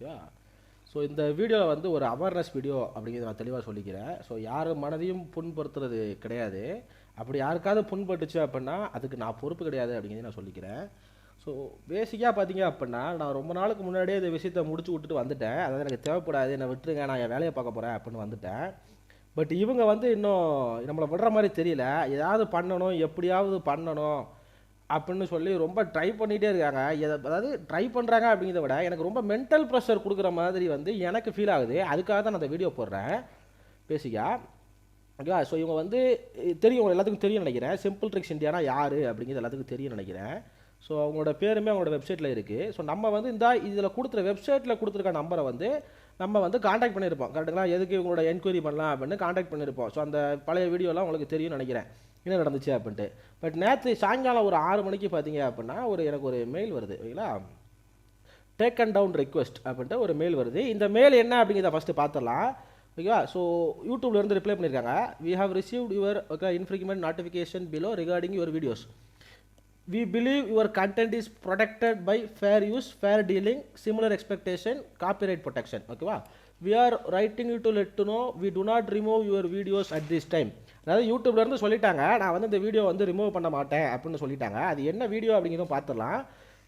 ஓகேவா? ஸோ இந்த வீடியோவில் வந்து ஒரு அவேர்னஸ் வீடியோ அப்படிங்கிறத நான் தெளிவாக சொல்லிக்கிறேன். ஸோ யார் மனதையும் புண்படுத்துறது கிடையாது. அப்படி யாருக்காவது புண்பட்டுச்சு அப்படின்னா அதுக்கு நான் பொறுப்பு கிடையாது அப்படிங்கிறத நான் சொல்லிக்கிறேன். ஸோ பேசிக்காக பார்த்தீங்க அப்படின்னா நான் ரொம்ப நாளுக்கு முன்னாடியே இந்த விஷயத்தை முடிச்சு விட்டுட்டு வந்துட்டேன். அதாவது எனக்கு தேவைப்படாது, என்னை விட்டுருங்க, நான் என் வேலையை பார்க்க போகிறேன் அப்படின்னு வந்துட்டேன். பட் இவங்க வந்து இன்னும் நம்மளை விடுற மாதிரி தெரியல. ஏதாவது பண்ணணும், எப்படியாவது பண்ணணும் அப்படின்னு சொல்லி ரொம்ப ட்ரை பண்ணிகிட்டே இருக்காங்க. அதாவது ட்ரை பண்ணுறாங்க அப்படிங்கிறத விட எனக்கு ரொம்ப மென்டல் ப்ரெஷர் கொடுக்குற மாதிரி வந்து எனக்கு ஃபீல் ஆகுது. அதுக்காக தான் நான் அந்த வீடியோ போடுறேன் பேசிக்காக. ஓகேவா? ஸோ இவங்க வந்து தெரியும், எல்லாத்துக்கும் தெரியும் நினைக்கிறேன். சிம்பிள் ட்ரிக்ஸ் இந்தியானா யார் அப்படிங்கிறது எல்லாத்துக்கும் தெரியும் நினைக்கிறேன். ஸோ அவங்களோட பேருமே அவங்களோட வெப்சைட்டில் இருக்குது. ஸோ நம்ம வந்து இந்த இதில் கொடுத்துற வெப்சைட்டில் கொடுத்துருக்க நம்பரை வந்து நம்ம வந்து காண்டாக்ட் பண்ணியிருப்போம். கரெக்டுங்களா? எதுக்கு இவங்களோட என்கொயரி பண்ணலாம் அப்படின்னு காண்டாக்ட் பண்ணியிருப்போம். ஸோ அந்த பழைய வீடியோலாம் உங்களுக்கு தெரியும் நினைக்கிறேன் என்ன நடந்துச்சு அப்படின்ட்டு. பட் நேற்று சாயங்காலம் ஒரு 6 மணிக்கு பார்த்தீங்க அப்படின்னா எனக்கு ஒரு மெயில் வருது. ஓகேங்களா? டேக்கன் டவுன் ரெக்வெஸ்ட் அப்படின்ட்டு ஒரு மெயில் வருது. இந்த மெயில் என்ன அப்படிங்கிறத ஃபஸ்ட்டு பார்த்துடலாம். ஓகேவா? ஸோ யூடியூப்லேருந்து ரிப்ளை பண்ணியிருக்காங்க. We have received your infringement notification below regarding your videos. We believe your content is protected by fair use, fair dealing, similar expectation, copyright protection. Okay, we are writing you to let to know we do not remove your videos at this time. அதாவது யூடியூப்ல இருந்து சொல்லிட்டாங்க, நான் வந்து இந்த video வந்து remove பண்ண மாட்டேன் அப்படின்னு சொல்லிட்டாங்க. அது என்ன வீடியோ அப்படிங்கிறதும் பார்த்துடலாம்.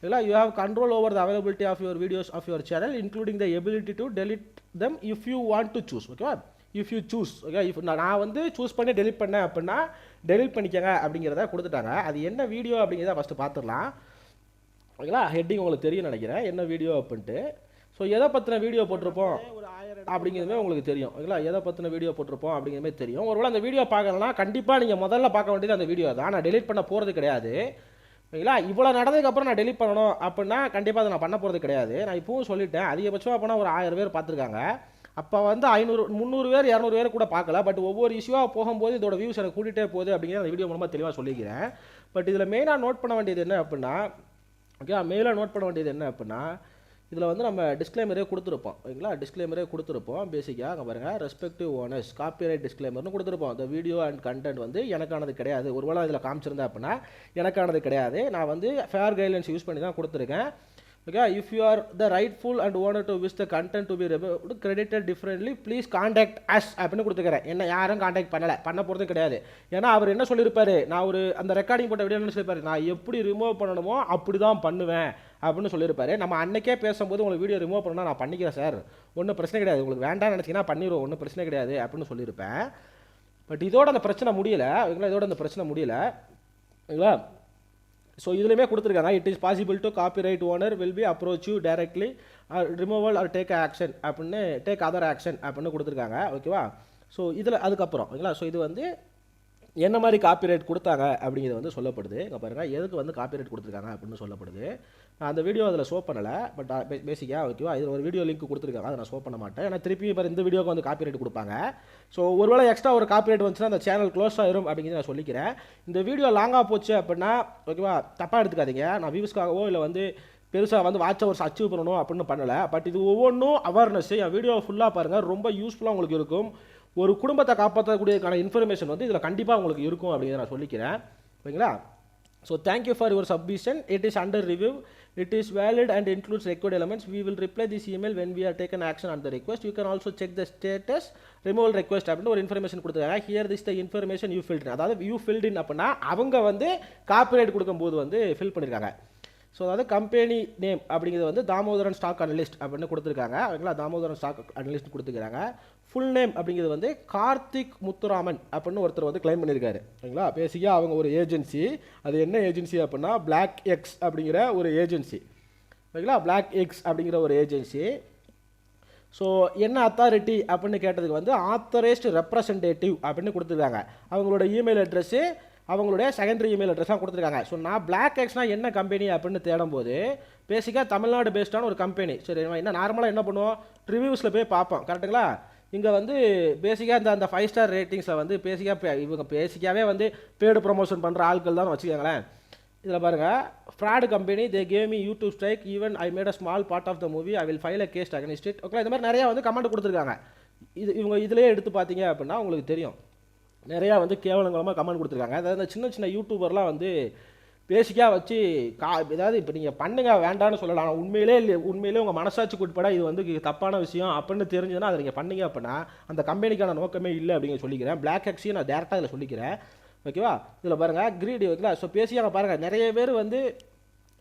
இல்லை, you have control over the availability of your videos of your channel including the ability to delete them if you want to choose. ஓகேவா? If you choose. Okay, if நான் வந்து சூஸ் பண்ணி டெலிட் பண்ணேன் அப்படின்னா delete பண்ணிக்கங்க அப்படிங்கிறத கொடுத்துட்டாங்க. அது என்ன வீடியோ அப்படிங்கிறத ஃபஸ்ட்டு பார்த்துடலாம். ஓகேங்களா? ஹெட்டிங் உங்களுக்கு தெரியும் நினைக்கிறேன் என்ன வீடியோ அப்படின்ட்டு. ஸோ எதை பற்றின வீடியோ போட்டிருப்போம் அப்படிங்கிறதுமே உங்களுக்கு தெரியும். ஓகேங்களா? எதை பற்றின வீடியோ போட்டிருப்போம் அப்படிங்கிறமே தெரியும். ஒருவேளை அந்த வீடியோ பார்க்கலன்னா கண்டிப்பாக நீங்கள் முதல்ல பார்க்க வேண்டியது அந்த வீடியோ தான். நான் டெலிட் பண்ண போகிறது கிடையாது. ஓகேங்களா? இவ்வளோ நடந்ததுக்கப்புறம் நான் டெலிட் பண்ணணும் அப்படின்னா கண்டிப்பாக அதை நான் பண்ண போகிறது கிடையாது. நான் இப்பவும் சொல்லிட்டேன், அதிகபட்சமாக போனால் ஒரு 1000 பேர் பார்த்துருக்காங்க. அப்போ வந்து 500 300 பேர் 200 பேர் கூட பார்க்கல. பட் ஒவ்வொரு இஷ்யூவாக போகும்போது இதோட வியூஸ் எனக்கு கூட்டிகிட்டே போகுது அப்படிங்கிற அந்த வீடியோ மூலமாக தெளிவாக சொல்லிக்கிறேன். பட் இதில் மெயினாக நோட் பண்ண வேண்டியது என்ன அப்படின்னா, ஓகே, மெயினாக நோட் பண்ண வேண்டியது என்ன அப்படின்னா, இதில் வந்து நம்ம டிஸ்க்ளைமரே கொடுத்துருப்போம். ஓகேங்களா? டிஸ்க்ளைமரே கொடுத்துருப்போம். பேசிக்காக அங்கே பாருங்கள், ரெஸ்பெக்டிவ் ஓனர்ஸ் காப்பிரைட் டிஸ்க்ளைமர்னு கொடுத்துருப்போம். இந்த வீடியோ அண்ட் கண்டென்ட் வந்து எனக்கானது கிடையாது. ஒருவேளை இதில் காமிச்சிருந்தேன் அப்படின்னா எனக்கானது கிடையாது. நான் வந்து ஃபேர் கைட்லைன்ஸ் யூஸ் பண்ணி தான் கொடுத்துருக்கேன். Okay, if you are the rightful and owner to wish the content to be credited differently, please contact us அப்படின்னு கொடுத்துக்கிறேன். என்ன யாரும் காண்டாக்ட் பண்ண போகிறது கிடையாது. ஏன்னா அவர் என்ன சொல்லியிருப்பாரு, நான் ஒரு அந்த ரெக்கார்டிங் போட்ட வீடியோ என்ன சொல்லியிருப்பாரு, நான் எப்படி ரிமூவ் பண்ணணுமோ அப்படி தான் பண்ணுவேன் அப்படின்னு சொல்லியிருப்பாரு. நம்ம அன்னைக்கே பேசும்போது உங்களுக்கு வீடியோ ரிமூவ் பண்ணணும் நான் பண்ணிக்கிறேன் சார், ஒன்றும் பிரச்சனை கிடையாது, உங்களுக்கு வேண்டாம்னு நினச்சிங்கன்னா பண்ணிடுவோம், ஒன்றும் பிரச்சனை கிடையாது அப்படின்னு சொல்லியிருப்பேன். பட் இதோட அந்த பிரச்சனை முடியலை. ஓகேங்களா? இதோட அந்த பிரச்சனை முடியலை. ஓகேங்களா? ஸோ இதுலையுமே கொடுத்துருக்காங்க, it is possible to copyright owner will be approach you directly removal or take action அப்படின்னு டேக் அதர் ஆக்ஷன் அப்படின்னு கொடுத்துருக்காங்க. ஓகேவா? ஸோ இதில் அதுக்கப்புறம் ஓகேங்களா? ஸோ இது வந்து என்ன மாதிரி காப்பிரைட் கொடுத்தாங்க அப்படிங்கிறது வந்து சொல்லப்படுது. இங்கே பாருங்கள், எதுக்கு வந்து காப்பிரைட் கொடுத்துருக்காங்க அப்படின்னு சொல்லப்படுது. நான் அந்த வீடியோ அதில் ஷோ பண்ணலை. பட் பேசிக்காக ஓகேவா, இதில் ஒரு வீடியோ லிங்க் கொடுத்துருக்காங்க, அதை நான் ஷோ பண்ண மாட்டேன். ஏன்னா திருப்பி இப்போ இந்த வீடியோக்கு வந்து காப்பிரைட் கொடுப்பாங்க. ஸோ ஒருவேளை எக்ஸ்ட்ரா ஒரு காப்பிரைட் வந்துச்சுன்னா அந்த சேனல் க்ளோஸ் ஆயிரும் அப்படிங்கிறத நான் சொல்லிக்கிறேன். இந்த வீடியோ லாங்காக போச்சு அப்படின்னா ஓகேவா, தப்பாக எடுத்துக்காதீங்க. நான் வியூஸ்க்காகவோ இல்லை வந்து பெருசாக வந்து வாட்ச் ஹவர்ஸ் அச்சீவ் பண்ணணும் அப்படின்னு பண்ணலை. பட் இது ஒவ்வொன்றும் அவேர்னஸ். என் வீடியோ ஃபுல்லாக பாருங்கள், ரொம்ப யூஸ்ஃபுல்லாக உங்களுக்கு இருக்கும். ஒரு குடும்பத்தை காப்பாற்றக்கூடியதுக்கான இன்ஃபர்மேஷன் வந்து இதில் கண்டிப்பாக உங்களுக்கு இருக்கும் அப்படிங்கிறத நான் சொல்லிக்கிறேன். ஓகேங்களா? So thank you for your submission. It is under review. It is valid and includes required elements. We will reply this email when we are taken action on the request. You can also check the status removal request அப்படின்னு ஒரு information கொடுத்துருக்காங்க. Here this the information you filled. அதாவது you filled in அப்படின்னா அவங்க வந்து copyright கொடுக்கும்போது வந்து fill பண்ணியிருக்காங்க. ஸோ அதாவது கம்பெனி நேம் அப்படிங்கிறது வந்து தாமோதரன் ஸ்டாக் அனலிஸ்ட் அப்படின்னு கொடுத்துருக்காங்க. ஓகேங்களா? தாமோதரன் ஸ்டாக் அனலிஸ்ட் கொடுத்துருக்காங்க. ஃபுல் நேம் அப்படிங்கிறது வந்து கார்த்திக் முத்துராமன் அப்படின்னு ஒருத்தர் வந்து கிளைம் பண்ணியிருக்காரு. ஓகேங்களா? பேசிக்காக அவங்க ஒரு ஏஜென்சி. அது என்ன ஏஜென்சி அப்படின்னா பிளாக் எக்ஸ் அப்படிங்கிற ஒரு ஏஜென்சி. ஓகேங்களா? பிளாக் எக்ஸ் அப்படிங்கிற ஒரு ஏஜென்சி. ஸோ என்ன அத்தாரிட்டி அப்படின்னு கேட்டதுக்கு வந்து ஆத்தரைஸ்டு ரெப்ரசன்டேட்டிவ் அப்படின்னு கொடுத்துருக்காங்க. அவங்களோட இமெயில் அட்ரஸ்ஸு, அவங்களுடைய செகண்டரி இமெயில் அட்ரஸ்லாம் கொடுத்துருக்காங்க. ஸோ நான் பிளாக் எக்ஸ்னால் என்ன கம்பெனி அப்படின்னு தேடும்போது பேசிக்காக தமிழ்நாடு பேஸ்டான ஒரு கம்பெனி. சரி, என்ன நார்மலாக என்ன பண்ணுவோம், ரிவ்யூஸில் போய் பார்ப்போம். கரெக்டுங்களா? இங்கே வந்து பேசிக்காக அந்த 5 ஸ்டார் ரேட்டிங்ஸில் வந்து பேசிக்காக இவங்க பேசிக்காகவே வந்து பேடு ப்ரொமோஷன் பண்ணுற ஆட்கள் தான் வச்சுக்கோங்களேன். இதில் பாருங்கள், fraud company, they gave me YouTube strike, even I made a small part of the movie, I will file a case against it. Okay, இந்த மாதிரி நிறையா வந்து கமெண்ட் கொடுத்துருக்காங்க. இவங்க இதிலே எடுத்து பார்த்தீங்க அப்படின்னா உங்களுக்கு தெரியும், நிறையா வந்து கேவலங்களாக கமெண்ட் கொடுத்துருக்காங்க. அதாவது சின்ன சின்ன யூடியூபர்லாம் வந்து பேசிக்காக வச்சு ஏதாவது இப்போ நீங்கள் பண்ணுங்க வேண்டான்னு சொல்லலாம். ஆனால் உண்மையிலே உங்கள் மனசாட்சிக்கு உட்பட இது வந்து தப்பான விஷயம் அப்படின்னு தெரிஞ்சதுன்னா அதை நீங்கள் பண்ணீங்க அப்படின்னா அந்த கம்பெனிக்கான நோக்கமே இல்லை அப்படிங்கிற சொல்லிக்கிறேன். பிளாக் ஹெக்ஸையும் நான் டேரெக்டாக இதில் சொல்லிக்கிறேன். ஓகேவா? இதில் பாருங்கள் கிரீடி ஓகேங்களா. ஸோ பேசியாக பாருங்கள் நிறைய பேர் வந்து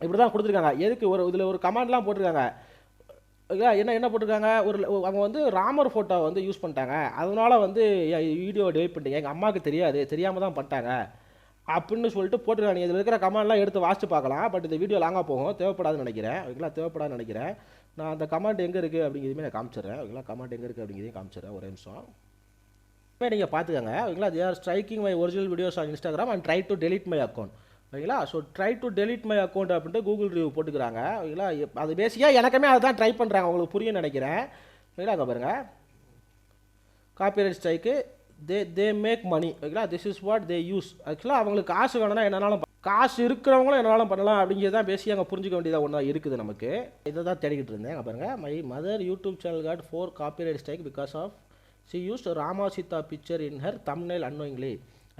இப்படி தான் கொடுத்துருக்காங்க. எதுக்கு இதில் ஒரு கமெண்ட்லாம் போட்டிருக்காங்க. ஓகே, என்ன போட்டிருக்காங்க, அவங்க வந்து ராமர் ஃபோட்டோ வந்து யூஸ் பண்ணிட்டாங்க, அதனால வந்து வீடியோ டெலிட் பண்ணிட்டீங்க, எங்கள் அம்மாவுக்கு தெரியாமல் தான் பண்ணிட்டாங்க அப்படின்னு சொல்லிட்டு போட்டுருக்காங்க. இதில் இருக்கிற கமெண்ட்லாம் எடுத்து வாசித்து பார்க்கலாம். பட் இந்த வீடியோ லாங்காக போகும், தேவைப்படாதுன்னு நினைக்கிறேன். ஓகேங்களா, தேவைப்படாதுன்னு நினைக்கிறேன். நான் அந்த கமெண்ட் எங்கே இருக்குது அப்படிங்கிறதுமே நான் காமிச்சிடுறேன். ஓகேங்களா, கமெண்ட் எங்கே இருக்குது அப்படிங்கிறதையும் காமிச்சிடுறேன். ஒரு நிமிஷம் நீங்கள் பார்த்துக்கோங்க. ஓகேங்களா, they are striking my original videos on Instagram and try to delete my account. ஓகேங்களா, so try to delete my account அப்படின்ட்டு கூகுள் ரிவ்யூ போட்டுக்கிறாங்க. ஓகேங்களா, அது பேசிக்காக எனக்குமே அதுதான் ட்ரை பண்ணுறாங்க, உங்களுக்கு புரியும் நினைக்கிறேன். ஓகேங்களா, அங்கே பாருங்கள் copyright strike they make money. ஓகேங்களா, this is what they use. ஆக்சுவலாக அவங்களுக்கு காசு வேணும்னா என்னன்னாலும் காசு இருக்கிறவங்களும் என்னாலும் பண்ணலாம் அப்படிங்கிறது தான் பேசி அங்கே புரிஞ்சிக்க வேண்டியதாக ஒன்றா இருக்குது நமக்கு. இதை தான் தேடிக்கிட்டு இருந்தேன். அங்கே பாருங்கள், my mother YouTube channel got 4 copyright strike because of she used Rama Sita picture in her thumbnail unknowingly.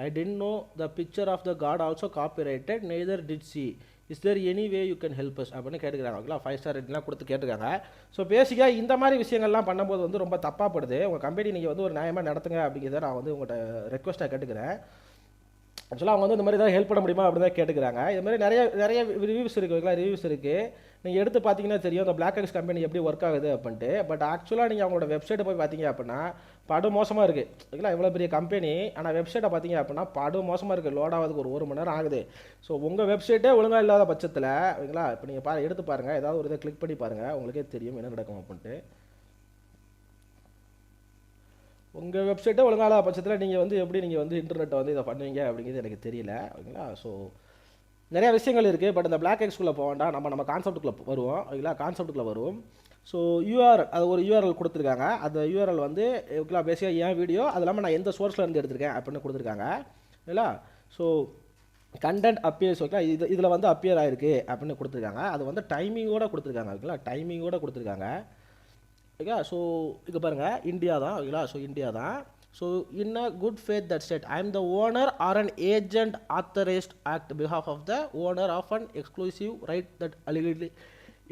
I didn't know the picture of the god also copyrighted, neither did she. Is there any way you can help us அப்படின்னு கேட்டுக்கிறாங்க. ஓகேங்களா, 5 star ரேட்டிங்லாம் கொடுத்து கேட்டுருக்காங்க. So பேசிக்காக இந்த மாதிரி விஷயங்கள்லாம் பண்ணும்போது வந்து ரொம்ப தப்பாகப்படுது. உங்கள் கம்பெனி நீங்கள் வந்து ஒரு நியாயமாக நடத்துங்க அப்படிங்கிறத நான் வந்து உங்கள்கிட்ட ரெக்வஸ்ட்டாக கேட்டுக்கிறேன். ஆக்சுவலாக அவங்க வந்து இந்த மாதிரி ஏதாவது ஹெல்ப் பண்ண முடியுமா அப்படின்னு தான் கேட்டுக்கிறாங்க. இது மாதிரி நிறைய ரிவ்யூஸ் இருக்குது. ஓகேங்களா, ரிவ்யூஸ் இருக்குது, நீங்கள் எடுத்து பார்த்தீங்கன்னா தெரியும் அந்த பிளாக் எக்ஸ் கம்பெனி எப்படி ஒர்க் ஆகுது அப்படின்ட்டு. பட் ஆக்சுவலாக நீங்கள் அவங்களோட வெப்சைட்டை போய் பார்த்தீங்க அப்படின்னா படு மோசமாக இருக்குது. ஓகேங்களா, இவ்வளோ பெரிய கம்பெனி, ஆனால் வெப்சைட்டை பார்த்தீங்க அப்படின்னா படு மோசமாக இருக்குது. லோட் ஆகிறதுக்கு ஒரு மணி நேரம் ஆகுது. ஸோ உங்கள் வெப்சைட்டே ஒழுங்காக இல்லாத பட்சத்தில் ஓகேங்களா, இப்போ நீங்கள் எடுத்து பாருங்கள், ஏதாவது ஒரு இதை கிளிக் பண்ணி பாருங்கள், உங்களுக்கே தெரியும் என்ன நடக்கும் அப்படின்ட்டு. உங்கள் வெப்சைட்டே ஒழுங்கான பட்சத்தில் நீங்கள் வந்து எப்படி நீங்கள் வந்து இன்டர்நெட்டை வந்து இதை பண்ணுவீங்க அப்படிங்கிறது எனக்கு தெரியல. ஓகேங்களா, ஸோ நிறைய விஷயங்கள் இருக்குது. பட் இந்த பிளாக் எக்ஸ்குள்ளே போக வேண்டாம், நம்ம கான்செப்ட்டுக்குள்ளே வருவோம். ஓகேங்களா, கான்செப்ட்டுக்குள்ளே வருவோம். ஸோ அது ஒரு யூஆர்எல் கொடுத்துருக்காங்க. அந்த யூஆர்எல் வந்து ஓகேங்களா பேசிக்காக என் வீடியோ, அது இல்லாமல் நான் எந்த சோர்ஸில் இருந்து எடுத்திருக்கேன் அப்படின்னு கொடுத்துருக்காங்க. ஓகேங்களா, ஸோ கண்டென்ட் அப்பியர்ஸ் ஓகேங்களா, இதில் வந்து அப்பியர் ஆகிருக்கு அப்படின்னு கொடுத்துருக்காங்க. அது வந்து டைமிங்கோடு கொடுத்துருக்காங்க. ஓகேங்களா, டைமிங்கோடு கொடுத்துருக்காங்க. ஓகே, ஸோ இங்கே பாருங்கள், இந்தியா தான். ஓகேங்களா, ஸோ இந்தியா தான். So in a good faith that state I am the owner or an agent authorised act behalf of the owner of an exclusive right that allegedly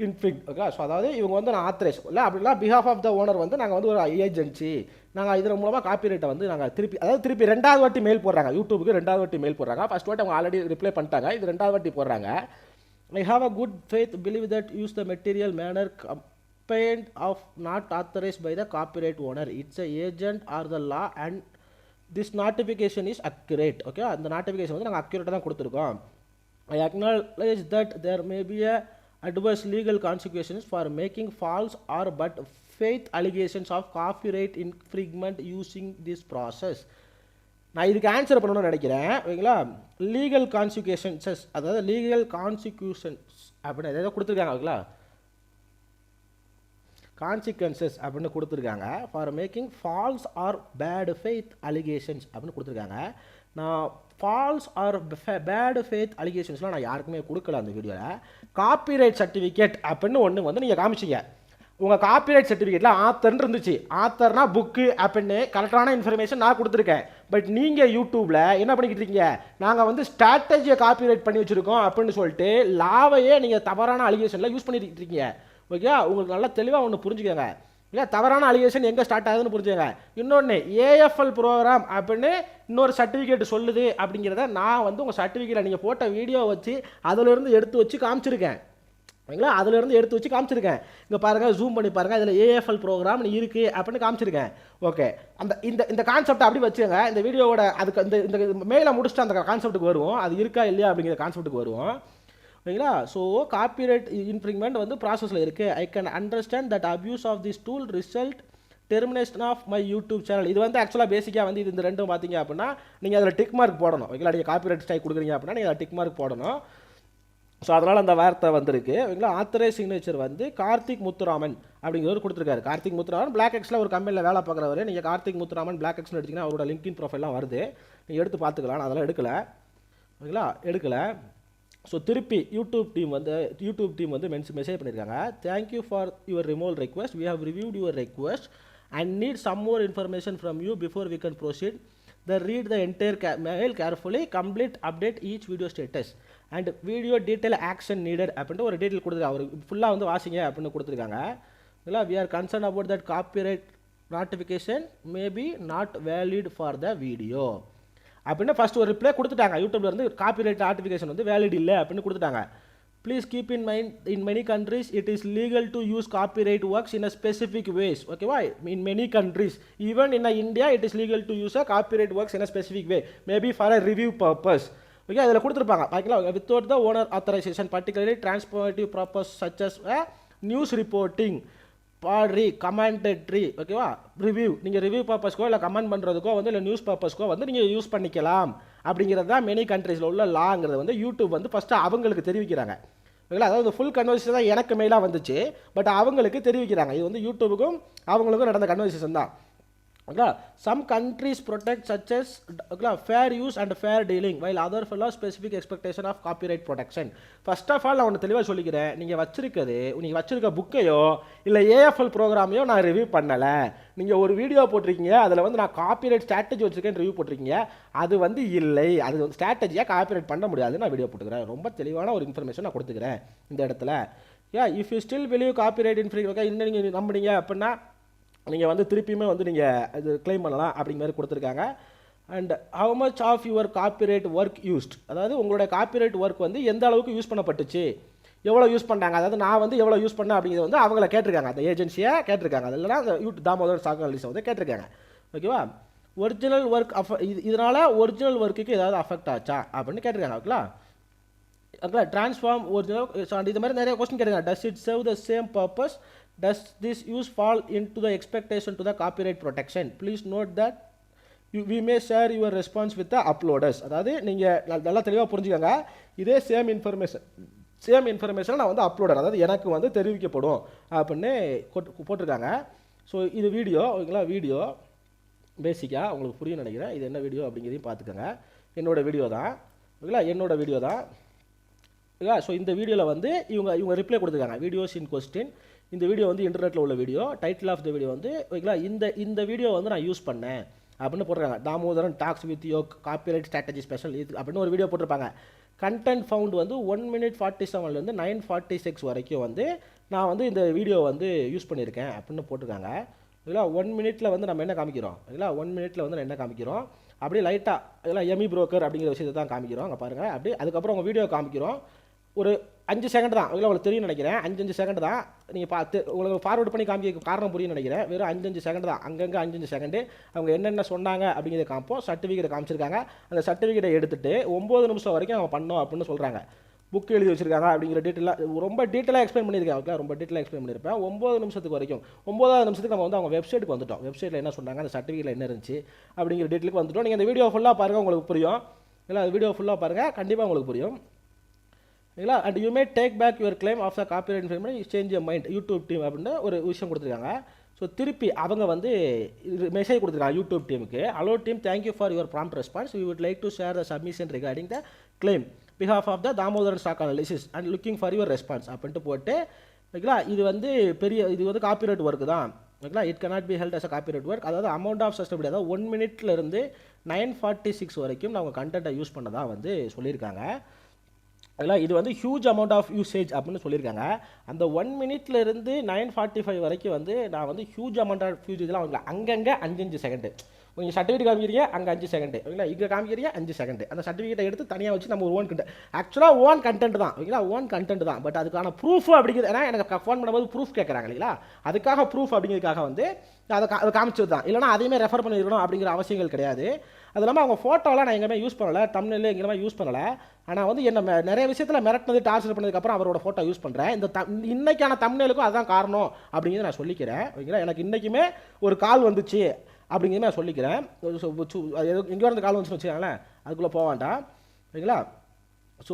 infringe. Okay, so அதாவது இவங்க வந்து நான் authorise இல்லை அப்படின்னா behalf of the owner வந்து நாங்கள் வந்து ஒரு ஏஜென்சி, நாங்கள் இதன் மூலமாக காப்பிரைட்டை வந்து நாங்கள் திருப்பி 2வது வாட்டி மெயில் போடுறாங்க. யூடியூபுக்கு 2வது வாட்டி மெயில் போடுறாங்க. ஃபர்ஸ்ட் வாட்டி அவங்க ஆல்ரெடி ரிப்ளை பண்ணிட்டாங்க, இது 2வது வாட்டி போடுறாங்க. I have a good faith believe that use the material manner of not authorized by the copyright owner, it's a agent or the law and this notification is accurate. okay, அந்த notification வந்து நாங்கள் accurate தான் கொடுத்துருக்கோம். I acknowledge that there may be a adverse legal consequences for making false or but faith allegations of copyright infringement using this process. நான் இதுக்கு answer பண்ணணும்னு நினைக்கிறேன். ஓகேங்களா, லீகல் கான்சிக்யூஷன்ஸஸ், அதாவது லீகல் கான்சிக்யூஷன்ஸ் அப்படின்னு எதாவது கொடுத்துருக்காங்க. ஓகேங்களா, கான்சிக்வன்சஸ் அப்படின்னு கொடுத்துருக்காங்க. For making false or bad faith allegations அப்படின்னு கொடுத்துருக்காங்க. நான் ஃபால்ஸ் ஆர் பேட் ஃபெய்த் அலிகேஷன்ஸ்லாம் நான் யாருக்குமே கொடுக்கல அந்த வீடியோவில். காப்பிரைட் சர்டிஃபிகேட் அப்படின்னு ஒன்று வந்து நீங்கள் காமிச்சிங்க. உங்கள் காப்பிரைட் சர்டிஃபிகேட்டில் ஆத்தர்ன்னு இருந்துச்சு. ஆத்தர்னா புக்கு அப்படின்னு கரெக்டான இன்ஃபர்மேஷன் நான் கொடுத்துருக்கேன். பட் நீங்கள் யூடியூப்பில் என்ன பண்ணிக்கிட்டு இருக்கீங்க, நாங்கள் வந்து ஸ்ட்ராட்டஜியை காப்பிரைட் பண்ணி வச்சுருக்கோம் அப்படின்னு சொல்லிட்டு லாவையே நீங்கள் தவறான அலிகேஷனில் யூஸ் பண்ணிட்டு இருக்கீங்க. ஓகே, உங்களுக்கு நல்லா தெளிவாக ஒன்று புரிஞ்சுக்கோங்க. இல்லை, தவறான அலிகேஷன் எங்கே ஸ்டார்ட் ஆகுதுன்னு புரிஞ்சுக்கோங்க. இன்னொன்று ஏஎஃப்எல் ப்ரோக்ராம் அப்படின்னு இன்னொரு சர்டிஃபிகேட் சொல்லுது அப்படிங்கிறத நான் வந்து உங்கள் சர்டிஃபிகேட்டில் நீங்கள் போட்ட வீடியோ வச்சு அதிலிருந்து எடுத்து வச்சு காமிச்சிருக்கேன். ஓகேங்களா, அதிலிருந்து எடுத்து வச்சு காமிச்சிருக்கேன். இங்கே பாருங்கள், ஜூம் பண்ணி பாருங்கள், இதில் ஏஎஃப்எல் ப்ரோக்ராம் இருக்குது அப்படின்னு காமிச்சிருக்கேன். ஓகே, இந்த கான்செப்ட் அப்படி வச்சுக்கோங்க. இந்த வீடியோவோட அதுக்கு இந்த மேலே முடிச்சுட்டு அந்த கான்செப்ட்டுக்கு வருவோம். அது இருக்கா இல்லையா அப்படிங்கிற கான்செப்ட்டுக்கு வருவோம். ஓகேங்களா, ஸோ காப்பிரைட் இன்ஃப்ரிங்மெண்ட் வந்து ப்ராசஸில் இருக்குது. I can understand that abuse of this tool result termination of my YouTube channel. இது வந்து ஆக்சுவலாக பேசிக்காக வந்து இது இந்த ரெண்டும் பார்த்தீங்க அப்படின்னா நீங்கள் அதில் டிக் மார்க் போடணும். ஓகேங்களா, நீங்கள் காப்பிரைட் ஸ்ட்ரைக் கொடுக்குறீங்க அப்படின்னா நீங்கள் அதில் டிக் மார்க் போடணும். ஸோ அதனால் அந்த வார்த்தை வந்திருக்கு. ஓகேங்களா, ஆத்தரைஸ் சிக்னேச்சர் வந்து கார்த்திக் முத்துராமன் அப்படிங்கிறவர் கொடுத்துருக்காரு. கார்த்திக் முத்துராமன் பிளாக் எக்ஸில் ஒரு கம்பெனியில் வேலை பார்க்குறவர். நீங்கள் கார்த்திக் முத்துராமன் பிளாக் எக்ஸ்னு எடுத்திங்கன்னா அவரோட லிங்க்இன் ப்ரொஃபைல்லாம் வருது, நீங்கள் எடுத்து பார்த்துக்கலாம். நான் அதெல்லாம் எடுக்கலை. ஓகேங்களா, எடுக்கலை. ஸோ திருப்பி யூடியூப் டீம் வந்து மெசேஜ் பண்ணியிருக்காங்க. Thank you for your removal request, we have reviewed your request and need some more information from you before we can proceed. They read the entire mail carefully, complete, update each video status and video detail action needed அப்படின்ட்டு ஒரு detail கொடுத்துருக்காங்க. அவர் ஃபுல்லாக வந்து வாசிங்க அப்படின்னு கொடுத்துருக்காங்க. இல்லை we are concerned about that copyright notification may be not valid for the video அப்படின்னு ஃபர்ஸ்ட் ஒரு ரிப்ளை கொடுத்துட்டாங்க. யூடியூப்ல இருந்து காப்பிரைட் நோட்டிஃபிகேஷன் வந்து வேலிட் இல்லை அப்படின்னு கொடுத்துட்டாங்க. Please keep in mind in many countries it is legal to use copyright works in a specific ways. ஓகேவா, in many countries even in India it is legal to use a copyright works in a specific way maybe for a review purpose. Okay, அதில் கொடுத்துருப்பாங்க பார்க்கலாம். Without the owner authorisation particularly transformative purpose such as news reporting poetry commentary. ஓகேவா, review நீங்கள் review பர்பஸ்க்கோ இல்லை comment பண்ணுறதுக்கோ வந்து இல்லை news பர்பஸ்க்கோ வந்து நீங்கள் யூஸ் பண்ணிக்கலாம் அப்படிங்கிறது தான் மெனி கண்ட்ரீஸில் உள்ள லாங்கிறது வந்து யூடியூப் வந்து ஃபஸ்ட்டு அவங்களுக்கு தெரிவிக்கிறாங்க. ஓகேங்களா, அதாவது ஃபுல் கன்வர்சேஷன் தான் எனக்கு மெயிலாக வந்துச்சு, பட் அவங்களுக்கு தெரிவிக்கிறாங்க. இது வந்து யூடியூபுக்கும் அவங்களுக்கும் நடந்த கன்வர்சேஷன் தான். Okay, some countries protect such as fair use and fair dealing while other follow specific expectation of copyright protection. First of all நான் ஒன்று தெளிவாக சொல்லிக்கிறேன், நீங்கள் வச்சிருக்க புக்கையோ இல்லை ஏஎஃப்எல் ப்ரோக்ராமையோ நான் ரிவ்யூ பண்ணலை. நீங்கள் ஒரு வீடியோ போட்டிருக்கீங்க, அதில் வந்து நான் காப்பிரைட் ஸ்ட்ராட்டஜி வச்சுருக்கேன் ரிவ்யூ போட்டிருக்கீங்க, அது வந்து இல்லை, அது ஸ்ட்ராட்டஜியாக காப்பிரைட் பண்ண முடியாது. நான் வீடியோ போட்டுக்கிறேன், ரொம்ப தெளிவான ஒரு இன்ஃபர்மேஷன் நான் கொடுத்துக்கிறேன் இந்த இடத்துல. If you still believe copyright infringe, okay, இன்னும் நீங்கள் நம்புனீங்க அப்படின்னா நீங்கள் வந்து திருப்பியுமே வந்து நீங்கள் இது கிளைம் பண்ணலாம் அப்படிங்கிற மாதிரி கொடுத்துருக்காங்க. And how much of your copyright work used, அதாவது உங்களோட காப்பிரைட் ஒர்க் வந்து எந்த அளவுக்கு யூஸ் பண்ணப்பட்டுச்சு, எவ்வளோ யூஸ் பண்ணாங்க, அதாவது நான் வந்து எவ்வளோ யூஸ் பண்ணேன் அப்படிங்கிறது வந்து அவங்கள கேட்டிருக்காங்க, அந்த ஏஜென்சியை கேட்டிருக்காங்க, அது இல்லைனா அந்த தாமோதர் சாக்கலிஸை வந்து கேட்டிருக்காங்க. ஓகேவா, ஒரிஜினல் ஒர்க் இதனால் ஒரிஜினல் ஒர்க்குக்கு ஏதாவது அஃபெக்ட் ஆச்சா அப்படின்னு கேட்டிருக்காங்க. ஓகேங்களா, ஓகே, ட்ரான்ஸ்ஃபார்ம் ஒரிஜினல் இது மாதிரி நிறைய கொஸ்டின் கேட்டிருக்காங்க. Does it serve the same purpose, does this use fall into the expectation to the copyright protection, please note that we may share your response with the uploaders. அதாவது நீங்கள் நல்லா தெளிவாக புரிஞ்சுக்கோங்க, இதே சேம் இன்ஃபர்மேஷன் நான் வந்து uploader, அதாவது எனக்கு வந்து தெரிவிக்கப்படும் அப்படின்னு போட்டிருக்காங்க. ஸோ இது வீடியோ, ஓகேங்களா, வீடியோ பேசிக்காக உங்களுக்கு புரியும் நினைக்கிறேன். இது என்ன வீடியோ அப்படிங்கிறதையும் பார்த்துக்கோங்க. என்னோடய வீடியோ தான், ஓகேங்களா, என்னோட வீடியோ தான். ஓகேங்களா, ஸோ இந்த வீடியோவில் வந்து இவங்க ரிப்ளை கொடுத்துருக்காங்க, வீடியோஸ் இன் கொஸ்டின். இந்த வீடியோ வந்து இன்டர்நெட்டில் உள்ள video, title of the video வந்து ஓகேங்களா, இந்த வீடியோ வந்து நான் யூஸ் பண்ணேன் அப்படின்னு போட்டிருக்காங்க. Damodaran talks with your copyright strategy special இது அப்படின்னு ஒரு வீடியோ போட்டிருப்பாங்க. கண்டென்ட் ஃபவுண்ட் வந்து 1:47 9:46 வரைக்கும் வந்து நான் வந்து இந்த வீடியோ வந்து யூஸ் பண்ணியிருக்கேன் அப்படின்னு போட்டிருக்காங்க. ஓகேங்களா, 1 மினிட்டில் வந்து நம்ம என்ன காமிக்கிறோம், ஓகேங்களா, 1 மினிட்டில் வந்து நான் என்ன காமிக்கிறோம், அப்படியே லைட்டாக இதெல்லாம் எமி புரோக்கர் அப்படிங்கிற விஷயத்தை தான் காமிக்கிறோம். அங்கே பாருங்கள், அப்படியே அதுக்கப்புறம் உங்கள் வீடியோ காமிக்கிறோம். ஒரு 5 செகண்ட் தான், இல்லை உங்களுக்கு தெரியும் நினைக்கிறேன், 5 செகண்ட் தான். நீங்கள் பார்த்து உங்களுக்கு ஃபார்வர்ட் பண்ணி காமிக்க காரணம் புரியும் நினைக்கிறேன். வெறும் 5 செகண்ட் தான், அங்கங்கே 5 செகண்டு அவங்க என்னென்ன சொன்னாங்க அப்படிங்கிறத காமிப்போம். சர்டிஃபிகேட் காமிச்சிருக்காங்க, அந்த சர்டிஃபிகேட்டை எடுத்துகிட்டு 9 நிமிஷம் வரைக்கும் அவங்க பண்ணோம் அப்படின்னு சொல்கிறாங்க. புக் எழுதி வச்சிருக்காங்க அப்படிங்கிற டீட்டெயிலாக ரொம்ப டீட்டெயிலாக எக்ஸ்பிளைன் பண்ணியிருக்கேன். ஓகே, ரொம்ப டீட்டெயிலாக எக்ஸ்பிளைன் பண்ணியிருப்பேன். 9 நிமிஷத்துக்கு வரைக்கும் 9வது நிமிஷத்துக்கு நம்ம வந்து அவங்க வெப்சைட்டுக்கு வந்துட்டோம். வெப்சைட்டில் என்ன சொன்னாங்க, அந்த சர்டிஃபிகேட்டில் என்ன இருந்துச்சு அப்படிங்கிற டீட்டெயிலுக்கு வந்துட்டோம். நீங்கள் அந்த வீடியோ ஃபுல்லாக பாருங்கள், உங்களுக்கு புரியும். இல்லை, அது வீடியோ ஃபுல்லாக பாருங்கள், கண்டிப்பாக உங்களுக்கு புரியும். இல்லைங்களா, and you may take back your claim of the copyright information change your mind YouTube team அப்படின்னு ஒரு விஷயம் கொடுத்துருக்காங்க. ஸோ திருப்பி அவங்க வந்து மெசேஜ் கொடுத்துருக்காங்க யூடியூப் டீமுக்கு. Hello team, thank you for your prompt response, we would like to share the submission regarding the claim behalf of the Damodaran stock analysis and looking for your response அப்படின்ட்டு போட்டு, ஓகேங்களா, இது வந்து இது வந்து காப்பிரைட் ஒர்க் தான். ஓகேங்களா, it cannot be held as a copyright work. அதாவது அமௌண்ட் ஆஃப் சஸ்டபிலிட்டி, அதாவது 1 மினிட்லேருந்து 9:46 வரைக்கும் அவங்க கண்டென்ட்டை யூஸ் பண்ணதாக வந்து சொல்லியிருக்காங்க. அதில் இது வந்து ஹியூஜ் அமௌண்ட் ஆஃப் யூசேஜ் அப்படின்னு சொல்லியிருக்காங்க. அந்த 1 மினிட்லேருந்து 9:45 வரைக்கும் வந்து நான் வந்து ஹியூஜ் அமௌண்ட் ஆஃப் யூசேஜ்லாம் வாங்கல. அங்கங்கே 5 செகண்டு நீங்கள் சர்டிஃபிகேட் காமிக்கிறீங்க, அங்கே 5 செகண்டு, ஓகேங்களா, இங்கே காமிக்கிறீங்க 5 செகண்டு. அந்த சர்டிஃபிகேட்டை எடுத்து தனியாக வச்சு நம்ம ஒரு ஓன் கண்டென்ட், ஆக்சுவலாக ஓன் கண்டென்ட் தான், ஓகேங்களா, ஓன் கண்டென்ட் தான். பட் அதுக்கான ப்ரூஃப் அப்படிங்கிறது, ஏன்னா எனக்கு ஃபோன் பண்ணும்போது ப்ரூஃப் கேட்குறாங்க இல்லைங்களா, அதுக்காக ப்ரூஃப் அப்படிங்கிறதுக்காக வந்து அதை காமிச்சது தான். இல்லைனா அதையுமே ரெஃபர் பண்ணியிருக்கணும் அப்படிங்கிற அவசியங்கள் கிடையாது. அது இல்லாமல் அவங்க ஃபோட்டோலாம் நான் எங்கேயுமே யூஸ் பண்ணலை, தம்ப்நெயில் எங்கேயுமே யூஸ் பண்ணலை. ஆனால் வந்து என்ன நிறைய விஷயத்தில் மிரட்டினது, டார்ச்சர் பண்ணதுக்கப்புறம் அவரோட ஃபோட்டோ யூஸ் பண்ணுறேன். இந்த இன்னைக்கான தம்ப்நெயிலுக்கும் அதுதான் காரணம் அப்படிங்கிறத நான் சொல்லிக்கிறேன். ஓகேங்களா, எனக்கு இன்றைக்குமே ஒரு கால் வந்துச்சு அப்படிங்கிறத நான் சொல்லிக்கிறேன். எங்கே வந்து கால் வந்துச்சுன்னு வச்சுக்காங்களேன், அதுக்குள்ளே போக வேண்டாம். ஓகேங்களா, so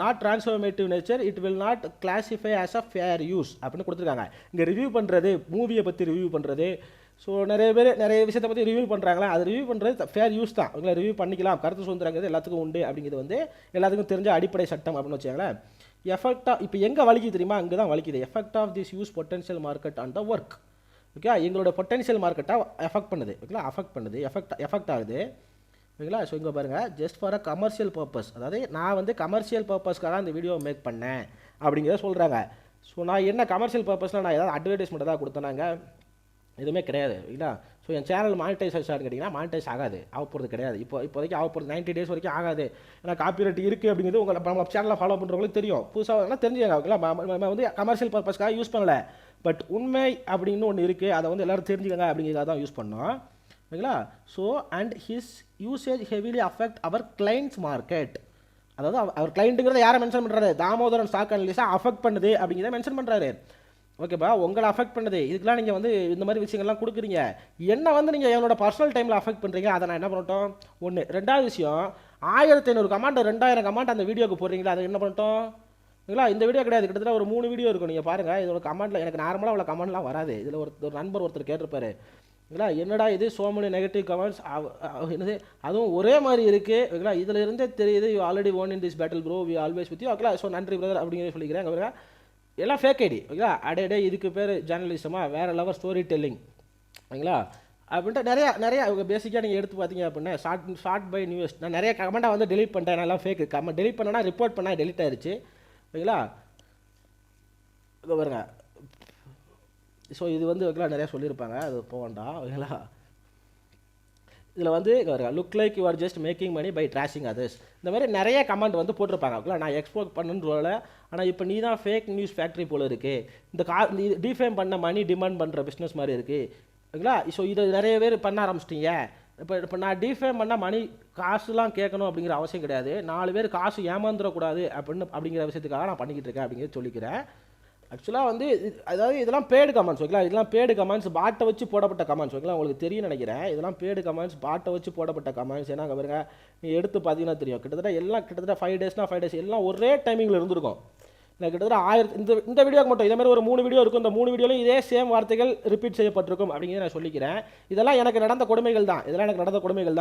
not transformative nature, it will not classify as a fair use அப்படின்னு கொடுத்துருக்காங்க. இங்கே ரிவ்யூ பண்ணுறது, மூவியை பற்றி ரிவ்யூ பண்ணுறது, ஸோ நிறைய பேர் நிறைய விஷயத்தை பற்றி ரிவ்யூ பண்ணுறாங்களா, அது ரிவ்யூ பண்ணுறது ஃபேர் யூஸ் தான். உங்களை ரிவ்யூ பண்ணிக்கலாம், கருத்து சுதந்திரங்கிறது எல்லாத்துக்கும் உண்டு அப்படிங்கிறது வந்து எல்லாத்துக்கும் தெரிஞ்ச அடிப்படை சட்டம் அப்படின்னு வச்சுக்காங்களேன். எஃபெக்டாக இப்போ எங்கே வலிக்குது தெரியுமா, அங்கே தான் வலிக்குது. Effect of this use potential market on the work. Okay, எங்களோட பொட்டன்ஷியல் மார்க்கெட்டாக எஃபெக்ட் பண்ணுது. ஓகேங்களா, அஃபெக்ட் பண்ணுது, எஃபெக்ட் ஆகுது. ஓகேங்களா. ஸோ இங்கே பாருங்கள், just for a commercial purpose, அதாவது நான் வந்து கமர்ஷியல் பர்பஸ்க்காக தான் இந்த வீடியோ மேக் பண்ணேன் அப்படிங்கிறத சொல்கிறாங்க. ஸோ நான் என்ன கமர்ஷியல் பர்பஸ்னால் நான் ஏதாவது அட்வர்டைஸ்மெண்ட் தான் கொடுத்தேனாங்க? எதுவுமே கிடையாது. இல்லைங்களா. ஸோ என் சேனல் மானிட்டைஸ் ஆகிடுச்சான்னு கேட்டிங்கன்னா மானிட்டைஸ் ஆகாது, ஆக போகிறது கிடையாது. இப்போதைக்கு ஆக போகிறது 90 days வரைக்கும் ஆகாது. ஏன்னா காப்பிரைட் இருக்குது அப்படிங்கிறது உங்களை நம்ம சேனலை ஃபாலோ பண்ணுறவங்களுக்கு தெரியும். புதுசாக தெரிஞ்சுங்க. ஓகேங்களா. நம்ம வந்து கமர்ஷியல் பர்பஸ்க்காக யூஸ் பண்ணல, பட் உண்மை அப்படின்னு ஒன்று இருக்குது, அதை வந்து எல்லோரும் தெரிஞ்சுக்கங்க அப்படிங்கிறத தான் யூஸ் பண்ணோம். ஓகேங்களா. So and his usage heavily affect our clients market, அதாவது அவர் கிளைண்ட்டுங்கிறத யாரை மென்ஷன் பண்ணுறாரு? தாமோதரன் ஸ்டாக் அனலிஸ்டாக அஃபெக்ட் பண்ணுது அப்படிங்கிறத மென்ஷன் பண்ணுறாரு. ஓகேப்பா, உங்களை அஃபெக்ட் பண்ணுது. இதுக்கெலாம் நீங்கள் வந்து இந்த மாதிரி விஷயங்கள்லாம் கொடுக்குறீங்க, என்ன வந்து நீங்கள் என்னோட பர்சனல் டைமில் அஃபெக்ட் பண்ணுறீங்க. அதை நான் என்ன பண்ணிட்டோம்? ஒன்று. ரெண்டாவது விஷயம், 1500 கமெண்ட் 2000 கமெண்ட் அந்த வீடியோக்கு போடுறீங்களா, அதை என்ன பண்ணிட்டோம்? இல்லைங்களா. இந்த வீடியோ கிடையாது, கிட்டத்தட்ட ஒரு 3 வீடியோ இருக்கும். நீங்கள் பாருங்கள், இதோட கமெண்ட்டில் எனக்கு நார்மலாக அவ்வளோ கமெண்ட்லாம் வராது. இதில் ஒரு நண்பர் ஒருத்தர் கேட்டிருப்பாரு, இல்லைங்களா, என்னடா இது சோ மெனி நெகட்டிவ் கமெண்ட்ஸ், என்னது அதுவும் ஒரே மாதிரி இருக்குது. ஓகேங்களா. இதில் இருந்தே தெரியுது, you already won in this battle bro, we always with you. ஓகேங்களா. ஸோ நன்றி பிரதர் அப்படிங்கிறத சொல்லிக்கிறேன். அங்கே எல்லாம் ஃபேக் ஐடி. ஓகேங்களா. அடே இதுக்கு பேர் ஜேர்னலிசமா, வேறு லெவல் ஸ்டோரி டெல்லிங். ஓகேங்களா. அப்படின்ட்டு நிறையா பேசிக்காக நீங்கள் எடுத்து பார்த்தீங்க அப்படின்னா ஷார்ட் பை நியூஸ் நான் நிறைய கமெண்ட்டாக வந்து டெலிட் பண்ணிட்டேன். நல்லா ஃபேக் கமெண்ட் டெலிட் பண்ணேன்னா ரிப்போர்ட் பண்ணால் டெலிட் ஆயிடுச்சு. ஓகேங்களா. பாருங்க. ஸோ இது வந்து ஓகேங்களா நிறையா சொல்லியிருப்பாங்க, அது போக வேண்டாம். ஓகேங்களா. இதில் வந்து look like you are just making money by trashing others, இந்த மாதிரி நிறைய கமெண்ட் வந்து போட்டிருப்பாங்க. ஓகேங்களா. நான் எக்ஸ்போர்ட் பண்ணுன்னு சொல்லலை, ஆனால் இப்போ நீ தான் ஃபேக் நியூஸ் ஃபேக்ட்ரி போல் இருக்குது, இந்த டிஃபேம் பண்ண மணி டிமாண்ட் பண்ணுற பிஸ்னஸ் மாதிரி இருக்குது. ஓகேங்களா. ஸோ இதை நிறைய பேர் பண்ண ஆரம்பிச்சிட்டிங்க. இப்போ நான் டிஃபேம் பண்ணால் மணி காசுலாம் கேட்கணும் அப்படிங்கிற அவசியம் கிடையாது, 4 பேர் காசு ஏமாந்துடக்கூடாது அப்படிங்கிற விஷயத்துக்காக நான் பண்ணிக்கிட்டு இருக்கேன் அப்படிங்கிறது சொல்லிக்கிறேன். ஆக்சுவலாக வந்து அதாவது இதெல்லாம் பேடு கமெண்ட்ஸ். ஓகேங்களா. இதெல்லாம் பேடு கமெண்ட்ஸ், பாட்டை வச்சு போடப்பட்ட கமெண்ட்ஸ். ஓகேங்களா. உங்களுக்கு தெரியும் நினைக்கிறேன், இதெல்லாம் பேடு கமெண்ட்ஸ், பாட்டை வச்சு போடப்பட்ட கமெண்ட்ஸ். ஏன்னா பாருங்க, நீங்கள் எடுத்து பார்த்தீங்கன்னா தெரியும், கிட்டத்தட்ட 5 daysனா 5 days எல்லாம் ஒரே டைமிங்கில் இருந்திருக்கும். இல்லை கிட்டத்தட்ட 1000 இந்த வீடியோக்கு மட்டும் இதே மாதிரி ஒரு 3 வீடியோ இருக்கும். இந்த 3 வீடியோலையும் இதே சேம் வார்த்தைகள் ரிப்பீட் செய்யப்பட்டிருக்கும் அப்படிங்கிறத நான் சொல்லிக்கிறேன். இதெல்லாம் எனக்கு நடந்த கொடுமைகள்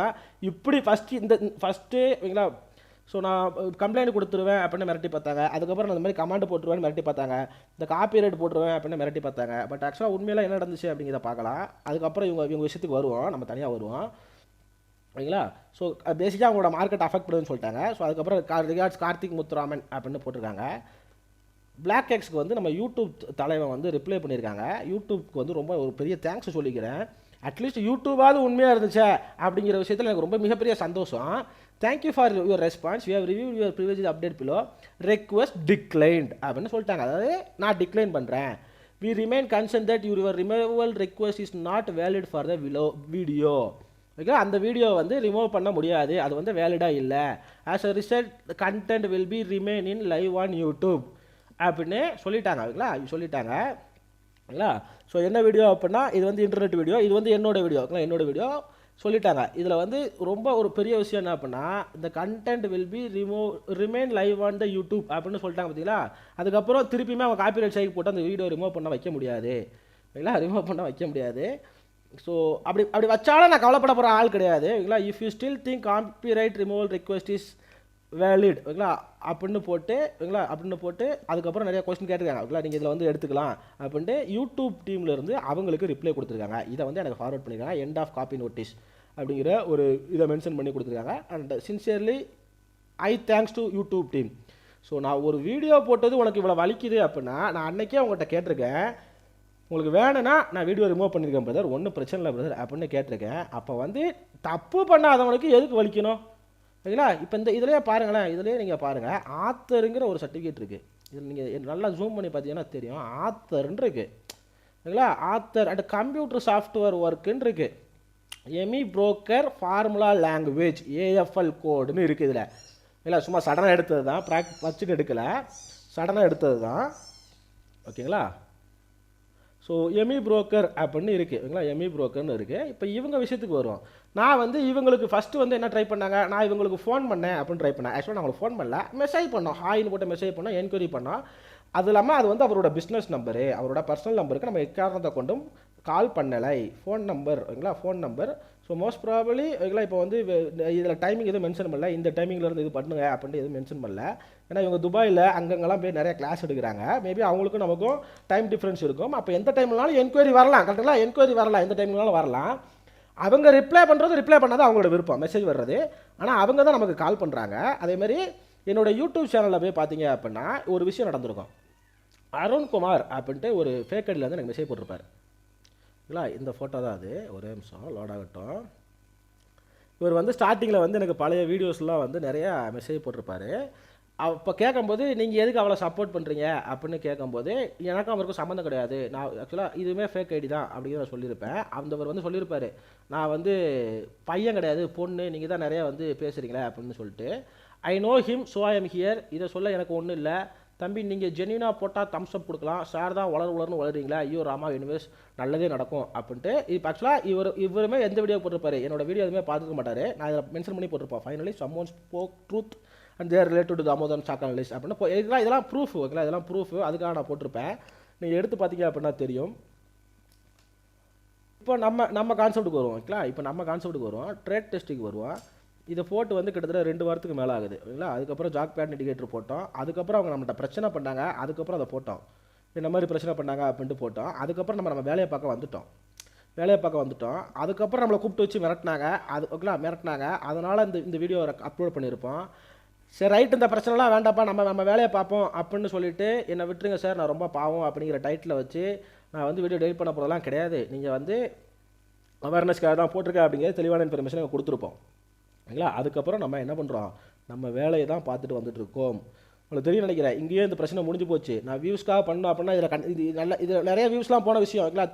தான். இப்படி ஃபஸ்ட்டு ஓகேங்களா. ஸோ நான் கம்ப்ளைண்ட் கொடுத்துருவேன் அப்படின்னு மிரட்டி பார்த்தாங்க. அதுக்கப்புறம் நான் இந்த மாதிரி கமாண்ட் போட்டுருவேன்னு மிரட்டி பார்த்தாங்க. இந்த காப்பிரைட் போட்டுருவேன் அப்படின்னு மிரட்டி பார்த்தாங்க. பட் ஆக்சுவலாக உண்மையில என்ன நடந்துச்சு அப்படிங்கிறத பார்க்கலாம். அதுக்கப்புறம் இவங்க விஷயத்துக்கு வருவோம், நம்ம தனியாக வருவோம். ஓகேங்களா. ஸோ பேசிக்காக அவங்களோட மார்க்கெட் அஃபெக்ட் பண்ணுதுன்னு சொல்லிட்டாங்க. ஸோ அதுக்கப்புறம் ரிகார்ட்ஸ் கார்த்திக் முத்துராமன் அப்படின்னு போட்டிருக்காங்க. பிளாக் எக்ஸ்க்கு வந்து நம்ம யூடியூப் தலைவன் வந்து ரிப்ளை பண்ணியிருக்காங்க. யூடியூப்க்கு வந்து ரொம்ப ஒரு பெரிய தேங்க்ஸ் சொல்லிக்கிறேன். அட்லீஸ்ட் யூடியூபாவது உண்மையாக இருந்துச்சே அப்படிங்கிற விஷயத்தில் எனக்கு ரொம்ப மிகப்பெரிய சந்தோஷம். Thank you for your response, we have review your previous update below, request declined அப்படின்னு சொல்லிட்டாங்க. அதாவது நான் டிக்ளைன் பண்ணுறேன். We remain concern that your removal request is not valid for the video. Okay, அந்த வீடியோ வந்து ரிமூவ் பண்ண முடியாது, அது வந்து வேலிடாக இல்லை. As a result content will be remain in live on YouTube அப்படின்னு சொல்லிட்டாங்க. ஓகேங்களா. சொல்லிட்டாங்க. ஓகேங்களா. ஸோ என்ன வீடியோ அப்படின்னா, இது வந்து இன்டர்நெட் வீடியோ, இது வந்து என்னோடய வீடியோ. ஓகேங்களா. என்னோடய வீடியோ சொல்லிட்டாங்க. இதில் வந்து ரொம்ப ஒரு பெரிய விஷயம் என்ன அப்படின்னா, இந்த content will be remain live on the YouTube அப்படின்னு சொல்லிட்டாங்க. பார்த்தீங்களா. அதுக்கப்புறம் திருப்பியுமே அவங்க காப்பிரைட் ஸ்ட்ரைக் போட்டு அந்த வீடியோ ரிமூவ் பண்ண வைக்க முடியாது. ஓகேங்களா. ரிமூவ் பண்ண வைக்க முடியாது. ஸோ அப்படி வச்சாலும் நான் கவலைப்பட போகிற ஆள் கிடையாது. ஓகேங்களா. If you still think copyright removal request is valid ஓகேங்களா அப்படின்னு போட்டு அதுக்கப்புறம் நிறைய கொஸ்டின் கேட்டிருக்காங்க. ஓகேங்களா. நீங்கள் இதில் வந்து எடுத்துக்கலாம் அப்படின்ட்டு யூடியூப் டீம்லேருந்து அவங்களுக்கு ரிப்ளை கொடுத்துருக்காங்க. இதை வந்து எனக்கு ஃபார்வர்ட் பண்ணியிருக்காங்க. எண்ட் ஆஃப் காப்பி நோட்டீஸ் அப்படிங்கிற ஒரு இதை மென்ஷன் பண்ணி கொடுத்துருக்காங்க. And sincerely I thanks to YouTube team. So நான் ஒரு வீடியோ போட்டது உனக்கு இவ்வளோ வலிக்குது அப்படின்னா, நான் அன்றைக்கே உங்கள்கிட்ட கேட்டிருக்கேன், உங்களுக்கு வேணும்னா நான் வீடியோ ரிமூவ் பண்ணியிருக்கேன் பிரதர், ஒன்றும் பிரச்சனை இல்லை பிரதர் அப்படின்னு கேட்டிருக்கேன். அப்போ வந்து தப்பு பண்ணாதவனுக்கு எதுக்கு வலிக்கணும்? ஓகேங்களா. இப்போ இதுலேயே பாருங்களேன், இதுலேயே நீங்கள் பாருங்கள், ஆத்தருங்கிற ஒரு சர்டிஃபிகேட் இருக்குது. இதில் நீங்கள் நல்லா ஜூம் பண்ணி பார்த்தீங்கன்னா தெரியும், ஆத்தர்ன்னு இருக்குது. ஓகேங்களா. ஆத்தர் அண்ட் கம்ப்யூட்டர் சாஃப்ட்வேர் ஒர்க்குன்னு இருக்குது. AmiBroker formula language AFL கோடுன்னு இருக்குது இதில். இல்லை சும்மா சடனாக எடுத்தது தான், வச்சுட்டு எடுக்கலை, சடனாக எடுத்தது தான். ஓகேங்களா. ஸோ எமி புரோக்கர் அப்படின்னு இருக்குது. ஓகேங்களா. எமி புரோக்கர்னு இருக்குது. இப்போ இவங்க விஷயத்துக்கு வருவோம். நான் வந்து இவங்களுக்கு ஃபஸ்ட்டு வந்து என்ன ட்ரை பண்ணாங்க, நான் இவங்களுக்கு ஃபோன் பண்ணேன் அப்படின்னு ட்ரை பண்ணேன். ஆக்சுவலாக நான் அவங்களுக்கு ஃபோன் பண்ணல, மெசேஜ் பண்ணோம், ஹாய்னு போட்டு மெசேஜ் பண்ணோம், என்கொயரி பண்ணோம். அது இல்லாமல் அது வந்து அவரோட பிஸ்னஸ் நம்பரு, அவரோட பர்சனல் நம்பருக்கு நம்ம எக்காரணத்தை கொண்டும் கால் பண்ணலை. ஃபோன் நம்பர் ஓகேங்களா, phone number. So most probably ஓகேங்களா. இப்போ வந்து இதில் டைமிங் எதுவும் மென்ஷன் பண்ணல, இந்த டைமிங்லேருந்து இது பண்ணுங்க அப்படின்ட்டு எதுவும் மென்ஷன் பண்ணல. ஏன்னா இவங்க துபாயில் அங்கங்கெல்லாம் போய் நிறைய கிளாஸ் எடுக்கிறாங்க. மேபி அவங்களுக்கும் நமக்கும் டைம் டிஃப்ரென்ஸ் இருக்கும். அப்போ எந்த டைம்னாலும் என்கொயரி வரலாம். கரெக்டுங்களா. என்கொயரி வரலாம், எந்த டைம்னாலும் வரலாம். அவங்க ரிப்ளை பண்ணுறது ரிப்ளை பண்ணாதான் அவங்களோட விருப்பம், மெசேஜ் வர்றது. ஆனால் அவங்க தான் நமக்கு கால் பண்ணுறாங்க. அதேமாதிரி என்னோடய யூடியூப் சேனலில் போய் பார்த்தீங்க அப்படின்னா ஒரு விஷயம் நடந்திருக்கும். அருண்குமார் அப்படின்ட்டு ஒரு ஃபேக் ஐடியில் வந்து எனக்கு மெசேஜ் போட்டிருப்பார். இல்லை, இந்த ஃபோட்டோ தான் அது. ஒரே நிமிஷம் லோட் ஆகட்டும். இவர் வந்து ஸ்டார்டிங்கில் வந்து எனக்கு பழைய வீடியோஸ்லாம் வந்து நிறையா மெசேஜ் போட்டிருப்பார். அப்போ கேட்கும்போது நீங்கள் எதுக்கு அவ்வளோ சப்போர்ட் பண்ணுறீங்க அப்படின்னு கேட்கும்போது எனக்கும் அவருக்கும் சம்மந்தம் கிடையாது, நான் ஆக்சுவலாக இதுவுமே ஃபேக் ஐடி தான் அப்படின்னு நான் சொல்லியிருப்பேன். அவர் வந்து சொல்லியிருப்பார், நான் வந்து பையன் கிடையாது பொண்ணு, நீங்கள் தான் நிறையா வந்து பேசுகிறீங்களே அப்படின்னு சொல்லிட்டு. I know him so I am here. இதை சொல்ல எனக்கு ஒன்றும் இல்லை தம்பி, நீங்கள் ஜென்யூனாக போட்டால் தம்ஸ் அப் கொடுக்கலாம், சார் தான் வளர்னு வளருறீங்களா, ஐயோ ராமா யூனிவர்ஸ் நல்லதே நடக்கும் அப்படின்ட்டு. இப்போ ஆக்சுவலாக இவருமே எந்த வீடியோ போட்டிருப்பாரு, என்னோட வீடியோ எதுவுமே பார்த்துக்க மாட்டார். நான் இதில் மென்ஷன் பண்ணி போட்டிருப்பேன், finally someone spoke truth and there related to Damodaran சாக்கன் லிஸ்ட் அப்படின்னு. இதெல்லாம் ப்ரூஃப் ஓகேங்களா, இதெல்லாம் ப்ரூஃப், அதுக்காக நான் போட்டிருப்பேன். நீங்கள் எடுத்து பார்த்தீங்க அப்படின்னா தெரியும். இப்போ நம்ம கான்செப்ட்டுக்கு வருவோம் ஓகேங்களா. இப்போ நம்ம கான்செப்ட்டுக்கு வருவோம், ட்ரேட் டெஸ்ட்டுக்கு வருவோம். இதை போட்டு வந்து கிட்டத்தட்ட 2 வாரத்துக்கு மேலே ஆகுது ஓகேங்களா. அதுக்கப்புறம் ஜாக் பேட் இண்டிகேட்டர் போட்டோம். அதுக்கப்புறம் அவங்க நம்மகிட்ட பிரச்சனை பண்ணாங்க. அதுக்கப்புறம் அதை போட்டோம், இந்த மாதிரி பிரச்சனை பண்ணாங்க அப்படின்ட்டு போட்டோம். அதுக்கப்புறம் நம்ம வேலையை பார்க்க வந்துட்டோம். அதுக்கப்புறம் நம்மளை கூப்பிட்டு வச்சு மிரட்டினாங்க. அது ஓகேங்களா, மிரட்டினாங்க. அதனால் இந்த வீடியோ அப்லோட் பண்ணியிருப்போம். சரி ரைட், இந்த பிரச்சனைலாம் வேண்டாப்பா, நம்ம வேலையை பார்ப்போம் அப்படின்னு சொல்லிட்டு என்னை விட்டுருங்க சார், நான் ரொம்ப பாவம் அப்படிங்கிற டைட்டில் வச்சு நான் வந்து வீடியோ டெலிட் பண்ண போகிறதெல்லாம் கிடையாது. நீங்கள் வந்து அவேர்னஸ்க்காக தான் போட்டிருக்கேன் அப்படிங்கிற தெளிவான இன்ஃபர்மேஷன் நாங்கள் கொடுத்துருப்போம் ஓகேங்களா. அதுக்கப்புறம் நம்ம என்ன பண்ணுறோம், நம்ம வேலையை தான் பார்த்துட்டு வந்துட்டு இருக்கோம். உங்களுக்கு தெரியும் நினைக்கிறேன், இங்கேயே இந்த பிரச்சனை முடிஞ்சு போச்சு. நான் வியூஸ்க்காக பண்ணோம் அப்படின்னா இதில் நிறைய வியூஸ்லாம் போன விஷயம் ஓகேங்களா.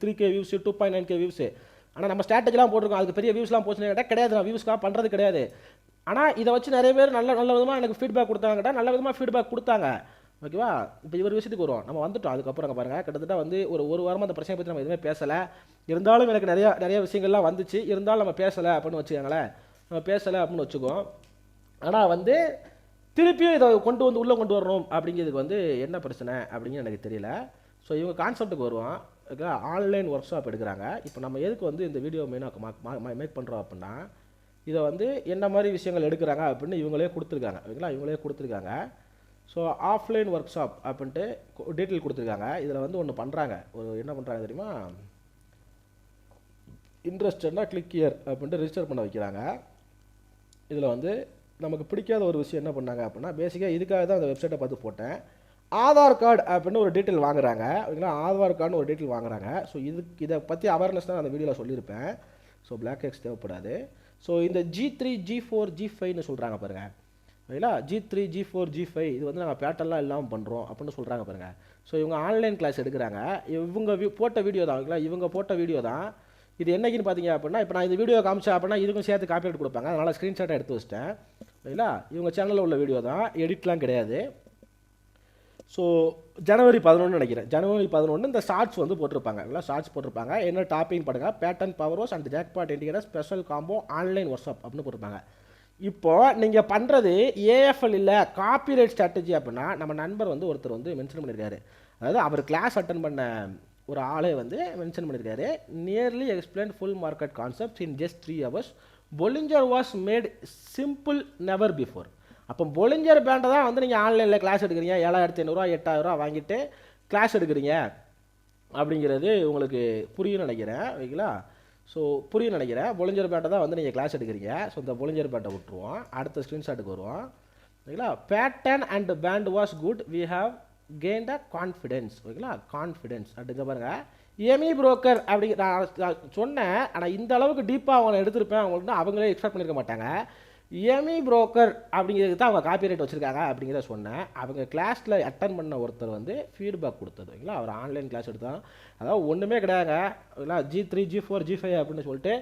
3K views, 2.9K views. ஆனால் நம்ம ஸ்ட்ராட்டஜிலாம் போட்டிருக்கோம், அதுக்கு பெரிய வியூஸ்லாம் போச்சுன்னு கேட்டால் கிடையாது, நான் வியூஸ்க்காக பண்ணுறது கிடையாது. ஆனால் இதை வச்சு நிறைய பேர் நல்ல விதமாக எனக்கு ஃபீட்பேக் கொடுத்தாங்க கேட்டால் நல்ல விதமாக ஃபீட்பேக் கொடுத்தாங்க ஓகேவா. இப்போ இவர் விஷயத்துக்கு வருவோம், நம்ம வந்துட்டோம். அதுக்கப்புறம் அங்கே பாருங்கள், கிட்டத்தட்ட வந்து ஒரு வாரமாக அந்த பிரச்சனை பற்றி நம்ம எதுவுமே பேசலை. இருந்தாலும் எனக்கு நிறைய விஷயங்கள்லாம் வந்துச்சு, இருந்தாலும் நம்ம பேசலை அப்படின்னு வச்சுக்கோங்களேன். நம்ம பேசலை அப்படின்னு வச்சுக்கோம். ஆனால் வந்து திருப்பியும் இதை உள்ளே கொண்டு வரணும் அப்படிங்கிறதுக்கு வந்து என்ன பிரச்சனை அப்படிங்கிறது எனக்கு தெரியல. ஸோ இவங்க கான்செப்ட்டுக்கு வருவோம் ஓகே. ஆன்லைன் ஒர்க் ஷாப் எடுக்கிறாங்க. இப்போ நம்ம எதுக்கு வந்து இந்த வீடியோ மெயினாக மேக் பண்ணுறோம் அப்படின்னா, இதை வந்து என்ன மாதிரி விஷயங்கள் எடுக்கிறாங்க அப்படின்னு இவங்களே கொடுத்துருக்காங்க ஓகேங்களா. இவங்களே கொடுத்துருக்காங்க. ஸோ ஆஃப்லைன் ஒர்க் ஷாப் அப்படின்ட்டு டீட்டெயில் கொடுத்துருக்காங்க. இதில் வந்து ஒன்று பண்ணுறாங்க, என்ன பண்ணுறாங்க தெரியுமா, இன்ட்ரெஸ்டட்னா கிளிக் ஹியர் அப்படின்ட்டு ரிஜிஸ்டர் பண்ண வைக்கிறாங்க. இதில் வந்து நமக்கு பிடிக்காத ஒரு விஷயம் என்ன பண்ணாங்க அப்படின்னா, பேசிக்காக இதுக்காக தான் அந்த வெப்சைட்டை பார்த்து போட்டேன். ஆதார் கார்டு அப்படின்னு ஒரு டீட்டெயில் வாங்குறாங்க ஓகேங்களா. ஆதார் கார்டுன்னு ஒரு டீட்டெயில் வாங்குறாங்க. ஸோ இதை பற்றி அவேர்னஸ் தான் அந்த வீடியோவில் சொல்லியிருப்பேன். ஸோ பிளாக் எக்ஸ் தேவைப்படாது. ஸோ இந்த G3 G4 G5ன்னு சொல்கிறாங்க பாருங்கள் ஓகேங்களா. G3 G4 G5 இது வந்து நாங்கள் பேட்டர்லாம் இல்லாமல் பண்ணுறோம் அப்படின்னு சொல்கிறாங்க பாருங்கள். ஸோ இவங்க ஆன்லைன் கிளாஸ் எடுக்கிறாங்க. இவங்க போட்ட வீடியோ தான் ஓகேங்களா, இவங்க போட்ட வீடியோ தான் இது. என்னைக்குன்னு பார்த்தீங்க அப்படின்னா, இப்போ நான் இந்த வீடியோ காமிச்சேன் அப்படின்னா இதுக்கும் சேர்த்து காப்பிரைட் கொடுப்பாங்க. அதனால் ஸ்க்ரீன்ஷாட்டை எடுத்து வச்சிட்டேன் ஓகேங்களா. இவங்க சேனலில் உள்ள வீடியோ தான், எடிட்லாம் கிடையாது. ஸோ ஜனவரி 11 நினைக்கிறேன், ஜனவரி 11 இந்த ஷார்ட்ஸ் வந்து போட்டிருப்பாங்க இல்லை, ஷார்ட்ஸ் போட்டிருப்பாங்க. என்ன டாப்பிங் பண்ணுங்க, pattern powers and jackpot indicator special combo online work shop அப்படின்னு போட்டிருப்பாங்க. இப்போது நீங்கள் பண்ணுறது ஏஎஃப்எல் இல்லை காப்பிரைட் ஸ்ட்ராட்டஜி அப்படின்னா, நம்ம நண்பர் வந்து ஒருத்தர் வந்து மென்ஷன் பண்ணியிருக்காரு. அதாவது அவர் கிளாஸ் அட்டன் பண்ண ஒரு ஆளே வந்து மென்ஷன் பண்ணியிருக்காரு. Nearly explain full market concepts in just 3 hours. Bollinger was made simple never before. அப்போ பொலிஞ்சர் பேண்டை தான் வந்து நீங்கள் ஆன்லைனில் கிளாஸ் எடுக்கிறீங்க, 7500 8000 வாங்கிட்டு கிளாஸ் எடுக்கிறீங்க அப்படிங்கிறது உங்களுக்கு புரியும் நினைக்கிறேன் ஓகேங்களா. ஸோ புரியும் நினைக்கிறேன். பொலிஞ்சர் பேண்டை தான் வந்து நீங்கள் கிளாஸ் எடுக்கிறீங்க. ஸோ இந்த பொலிஞ்சர் பேண்டை விட்டுருவோம், அடுத்த ஸ்க்ரீன்ஷாட்டுக்கு வருவோம் ஓகேங்களா. Pattern and band was good, we have gain the confidence ஓகேங்களா. கான்ஃபிடென்ஸ் அப்படிங்க பாருங்கள். எமி புரோக்கர் அப்படி நான் சொன்னேன், ஆனால் இந்த அளவுக்கு டீப்பாக அவங்களை எடுத்திருப்பேன் அவங்களுக்கு அவங்களே எக்ஸ்பெக்ட் பண்ணியிருக்க மாட்டாங்க. எமி புரோக்கர் அப்படிங்கிறதுக்கு தான் அவங்க காப்பிரைட் வச்சுருக்காங்க அப்படிங்கிறத சொன்னேன். அவங்க கிளாஸில் அட்டன் பண்ண ஒருத்தர் வந்து ஃபீட்பேக் கொடுத்தது ஓகேங்களா. அவர் ஆன்லைன் கிளாஸ் எடுத்தாங்க. அதாவது ஒன்றுமே கிடையாதுங்க ஓகேங்களா. G3 G4 G5 அப்படின்னு சொல்லிட்டு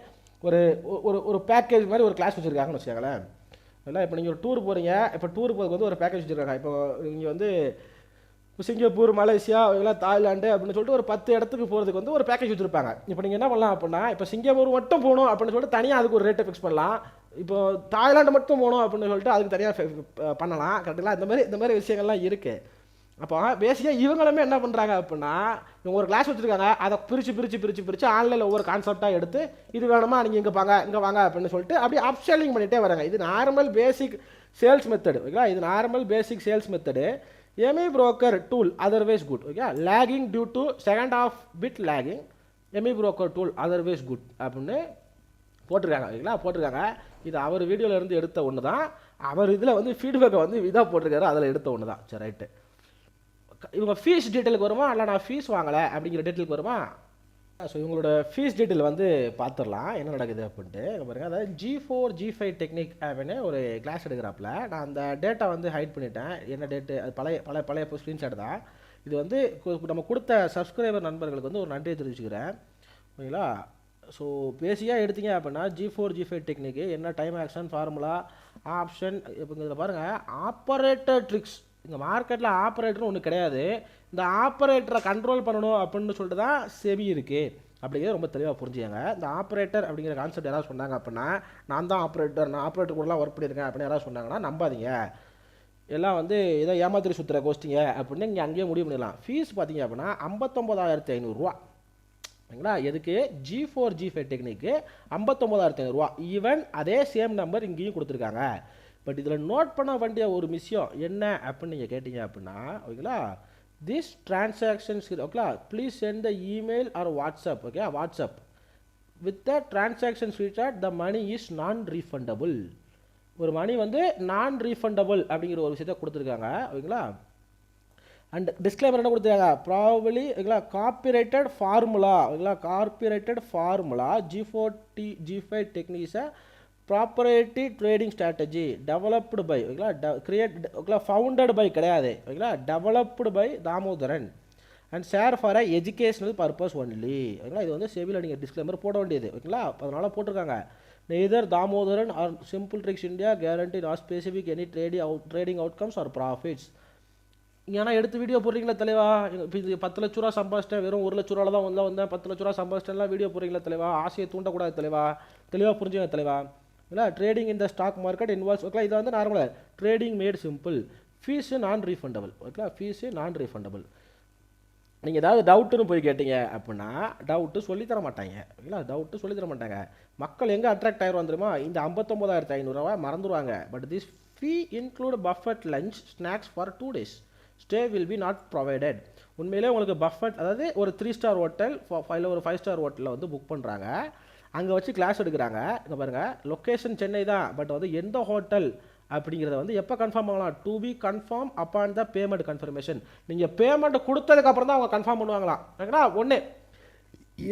ஒரு பேக்கேஜ் மாதிரி ஒரு கிளாஸ் வச்சுருக்காங்கன்னு வச்சுக்கோங்களேன் ஓகேங்களா. இப்போ நீங்கள் ஒரு டூர் போகிறீங்க, இப்போ டூர் போகிறதுக்கு வந்து ஒரு பேக்கேஜ் வச்சுருக்காங்க. இப்போ நீங்கள் வந்து சிங்கப்பூர், மலேசியா இதெல்லாம் தாய்லாண்டு அப்படின்னு சொல்லிட்டு ஒரு 10 இடத்துக்கு போகிறதுக்கு வந்து ஒரு பேக்கேஜ் வச்சுருப்பாங்க. இப்போ நீங்கள் என்ன பண்ணலாம் அப்படின்னா, இப்போ சிங்கப்பூர் மட்டும் போகணும் அப்படின்னு சொல்லிட்டு தனியாக அதுக்கு ஒரு ரேட்டை ஃபிக்ஸ் பண்ணலாம். இப்போ தாய்லாண்டு மட்டும் போகணும் அப்படின்னு சொல்லிட்டு அதுக்கு தனியாக பண்ணலாம் கரெக்டுங்களா. இந்த மாதிரி விஷயங்கள்லாம் இருக்குது. அப்போ பேசிக்காக இவங்களுமே என்ன பண்ணுறாங்க அப்படின்னா, இவங்க ஒரு கிளாஸ் வச்சுருக்காங்க, அதை பிரித்து ஆன்லைனில் ஒவ்வொரு கான்செப்டாக எடுத்து இது வேணுமா நீங்கள் இங்கே வாங்க அப்படின்னு சொல்லிட்டு அப்படியே அப்செல்லிங் பண்ணிகிட்டே வராங்க. இது நார்மல் பேசிக் சேல்ஸ் மெத்தடு ஓகேங்களா. இது normal basic sales method. Amy broker tool otherwise good okay. Lagging due to second of bit lagging M E broker tool otherwise good அப்படின்னு போட்டிருக்காங்க இல்லைங்களா, போட்டிருக்காங்க. இது அவர் வீடியோவில் இருந்து எடுத்த ஒன்று தான். அவர் இதில் வந்து ஃபீட்பேக்கை வந்து இதாக போட்டிருக்காரு, அதில் எடுத்த ஒன்று தான். சரி ரைட்டு. இவங்க ஃபீஸ் டீட்டெயிலுக்கு வருமா, இல்லை நான் ஃபீஸ் வாங்கலை அப்படிங்கிற டீட்டெயிலுக்கு வருமா? ஸோ இவங்களோட ஃபீஸ் டீட்டெயில் வந்து பார்த்துடலாம் என்ன நடக்குது அப்படின்ட்டு. பாருங்கள், அதாவது G4 G5 டெக்னிக் அப்படின்னு ஒரு கிளாஸ் எடுக்கிறாப்புல. நான் அந்த டேட்டா வந்து ஹைட் பண்ணிட்டேன். என்ன டேட்டு அது பழைய ஸ்க்ரீன்ஷாட் தான். இது வந்து நம்ம கொடுத்த சப்ஸ்கிரைபர் நண்பர்களுக்கு வந்து ஒரு நன்றியை தெரிவிச்சுக்கிறேன் ஓகேங்களா. ஸோ பேசிக்காக எடுத்தீங்க அப்படின்னா G4 G5 டெக்னிக்கு என்ன டைம் ஆக்ஷன் ஃபார்முலா ஆப்ஷன். இப்போ இதில் பாருங்கள், ஆப்பரேட்டர் ட்ரிக்ஸ். இந்த மார்க்கெட்டில் ஆப்பரேட்டர்னு ஒன்று கிடையாது. இந்த ஆப்பரேட்டரை கண்ட்ரோல் பண்ணணும் அப்படின்னு சொல்லிட்டு தான் செபி இருக்குது அப்படிங்கிறது ரொம்ப தெளிவாக புரிஞ்சுங்க. இந்த ஆப்பரேட்டர் அப்படிங்கிற கான்செப்ட் யாராவது சொன்னாங்க அப்படின்னா, நான் தான் ஆப்பரேட்டர், நான் ஆப்பரேட்டர் கூடலாம் ஒர்க் பண்ணியிருக்கேன் அப்படின்னு யாராவது சொன்னாங்கன்னா நம்பாதீங்க. எல்லாம் வந்து ஏதோ ஏமாத்திரி சுற்றுற கோஸ்டிங்க அப்படின்னு இங்கே அங்கேயே முடிவு பண்ணிடலாம். ஃபீஸ் பார்த்தீங்க அப்படின்னா 59,500 ஓகேங்களா. எதுக்கு? G4 G5 டெக்னிக்கு 59,500. ஈவன் அதே சேம் நம்பர் இங்கேயும் கொடுத்துருக்காங்க. பட் இதில் நோட் பண்ண வேண்டிய ஒரு விஷயம் என்ன அப்படின்னு நீங்கள் கேட்டீங்க அப்படின்னா ஓகேங்களா, திஸ் டிரான்சாக்ஷன்ஸ் ஓகேங்களா, please send the email or WhatsApp. Okay, WhatsApp with the transaction screenshot the money is non refundable. ஒரு மணி வந்து நான் ரீஃபண்டபுள் அப்படிங்கிற ஒரு விஷயத்தை கொடுத்துருக்காங்க ஓகேங்களா. அண்ட் டிஸ்க்ளைமர் என்ன கொடுத்துருக்காங்க, ப்ராபபிளி ஓகேங்களா காப்பிரைட்டட் ஃபார்முலா ஓகேங்களா, காப்பிரைட்டட் ஃபார்முலா G4 G5 டெக்னிக்ஸை proprietary trading strategy developed by ஓகேங்களா, கிரியேட் ஓகேங்களா, ஃபவுண்டட் பை கிடையாது ஓகேங்களா, developed by Damodaran and share for a educational purpose only ஓகேங்களா. இது வந்து செபியில் நீங்கள் டிஸ்க்ளைமர் போட வேண்டியது ஓகேங்களா, அதனால் போட்டிருக்காங்க. Neither Damodaran or simple tricks India guarantee not specific any trading outcomes or profits. ஏன்னா எடுத்து வீடியோ போடுறீங்களா தலைவா, இப்போ இது 10 லட்ச ரூபா சம்பாதிச்சிட்டேன், வெறும் 1 லட்ச ரூபாவில் தான் வந்தேன், 10 லட்ச ரூபா சம்பாதிச்சிட்டேன்லாம் வீடியோ போடுறீங்களா தலைவா, ஆசையை தூண்டக்கூடாது தலைவா, தெளிவாக புரிஞ்சுங்க தலைவா. இல்லை ட்ரேடிங் இந்த ஸ்டாக் மார்க்கெட் இன்வால்வ்ஸ் ஓகேங்களா. இதை வந்து நார்மலாக trading made simple, fees non refundable ஓகேங்களா, ஃபீஸு நான் ரீஃபண்டபிள். நீங்கள் ஏதாவது டவுட்டுன்னு போய் கேட்டீங்க அப்படின்னா டவுட்டு சொல்லித்தர மாட்டாங்க ஓகேங்களா, டவுட்டு சொல்லித்தர மாட்டாங்க. மக்கள் எங்கே அட்ராக்ட் ஆகிரும் தெரியுமா, இந்த 59,500 மறந்துடுவாங்க. But this fee include buffet lunch snacks for 2 days. Stay will be not provided. உண்மையிலே உங்களுக்கு பஃபட் அதாவது ஒரு 3 ஸ்டார் ஹோட்டல் இல்லை ஒரு 5 ஸ்டார் ஹோட்டலில் வந்து புக் பண்ணுறாங்க, அங்கே வச்சு கிளாஸ் எடுக்கிறாங்க. இங்கே பாருங்கள், லொக்கேஷன் சென்னை தான், பட் வந்து எந்த ஹோட்டல் அப்படிங்கிறத வந்து எப்போ கன்ஃபார்ம் ஆகலாம், to be confirm upon the payment confirmation. நீங்கள் பேமெண்ட் கொடுத்ததுக்கப்புறம் தான் அவங்க கன்ஃபார்ம் பண்ணுவாங்களாம் ஓகேங்களா. ஒன்று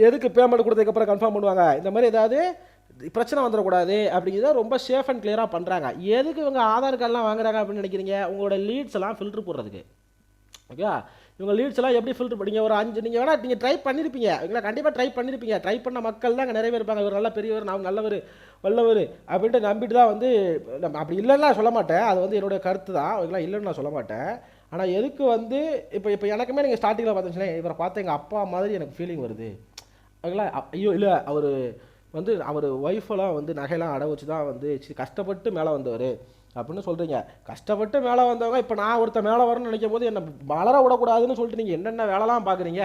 எதுக்கு பேமெண்ட் கொடுத்ததுக்கப்புறம் கன்ஃபார்ம் பண்ணுவாங்க, இந்த மாதிரி ஏதாவது பிரச்சனை வந்துடக்கூடாது அப்படிங்கிறத ரொம்ப சேஃப் அண்ட் கிளியராக பண்ணுறாங்க. எதுக்கு இவங்க ஆதார் கார்டெலாம் வாங்குறாங்க அப்படின்னு நினைக்கிறீங்க, உங்களோட லீட்ஸ் எல்லாம் ஃபில்ட்ரு போடுறதுக்கு ஓகே. இவங்க லீட்ஸ் எல்லாம் எப்படி ஃபில்ட்ரு பண்ணீங்க, ஒரு 5 நீங்கள் வேணால் நீங்கள் ட்ரை பண்ணியிருப்பீங்க ஓகேங்களா, கண்டிப்பாக ட்ரை பண்ணியிருப்பீங்க. ட்ரை பண்ண மக்கள் தான் அங்கே நிறைய பேர் இருப்பாங்க, இவர் நல்ல பெரியவர், நான் நல்லவர் வல்லவர் அப்படின்ட்டு நம்பிட்டு தான் வந்து அப்படி இல்லைன்னா சொல்ல மாட்டேன், அது வந்து என்னுடைய கருத்து தான் ஓகேங்களா, இல்லைன்னு நான் சொல்ல மாட்டேன். ஆனால் எதுக்கு வந்து இப்போ எனக்குமே நீங்கள் ஸ்டார்டிங்கில் பார்த்துச்சுன்னா இவரை பார்த்து எங்கள் அப்பா மாதிரி எனக்கு ஃபீலிங் வருது ஓகேங்களா. ஐயோ இல்லை அவர் வந்து அவர் ஒய்ஃபெல்லாம் வந்து நகையெல்லாம் அடை வச்சு தான் வந்து கஷ்டப்பட்டு மேலே வந்தவர் அப்படின்னு சொல்கிறீங்க. கஷ்டப்பட்டு மேலே வந்தவங்க இப்போ நான் ஒருத்தர் மேலே வரணும்னு நினைக்கும் போது என்னை வளர விடக்கூடாதுன்னு சொல்லிட்டு நீங்கள் என்னென்ன வேலைலாம் பார்க்குறீங்க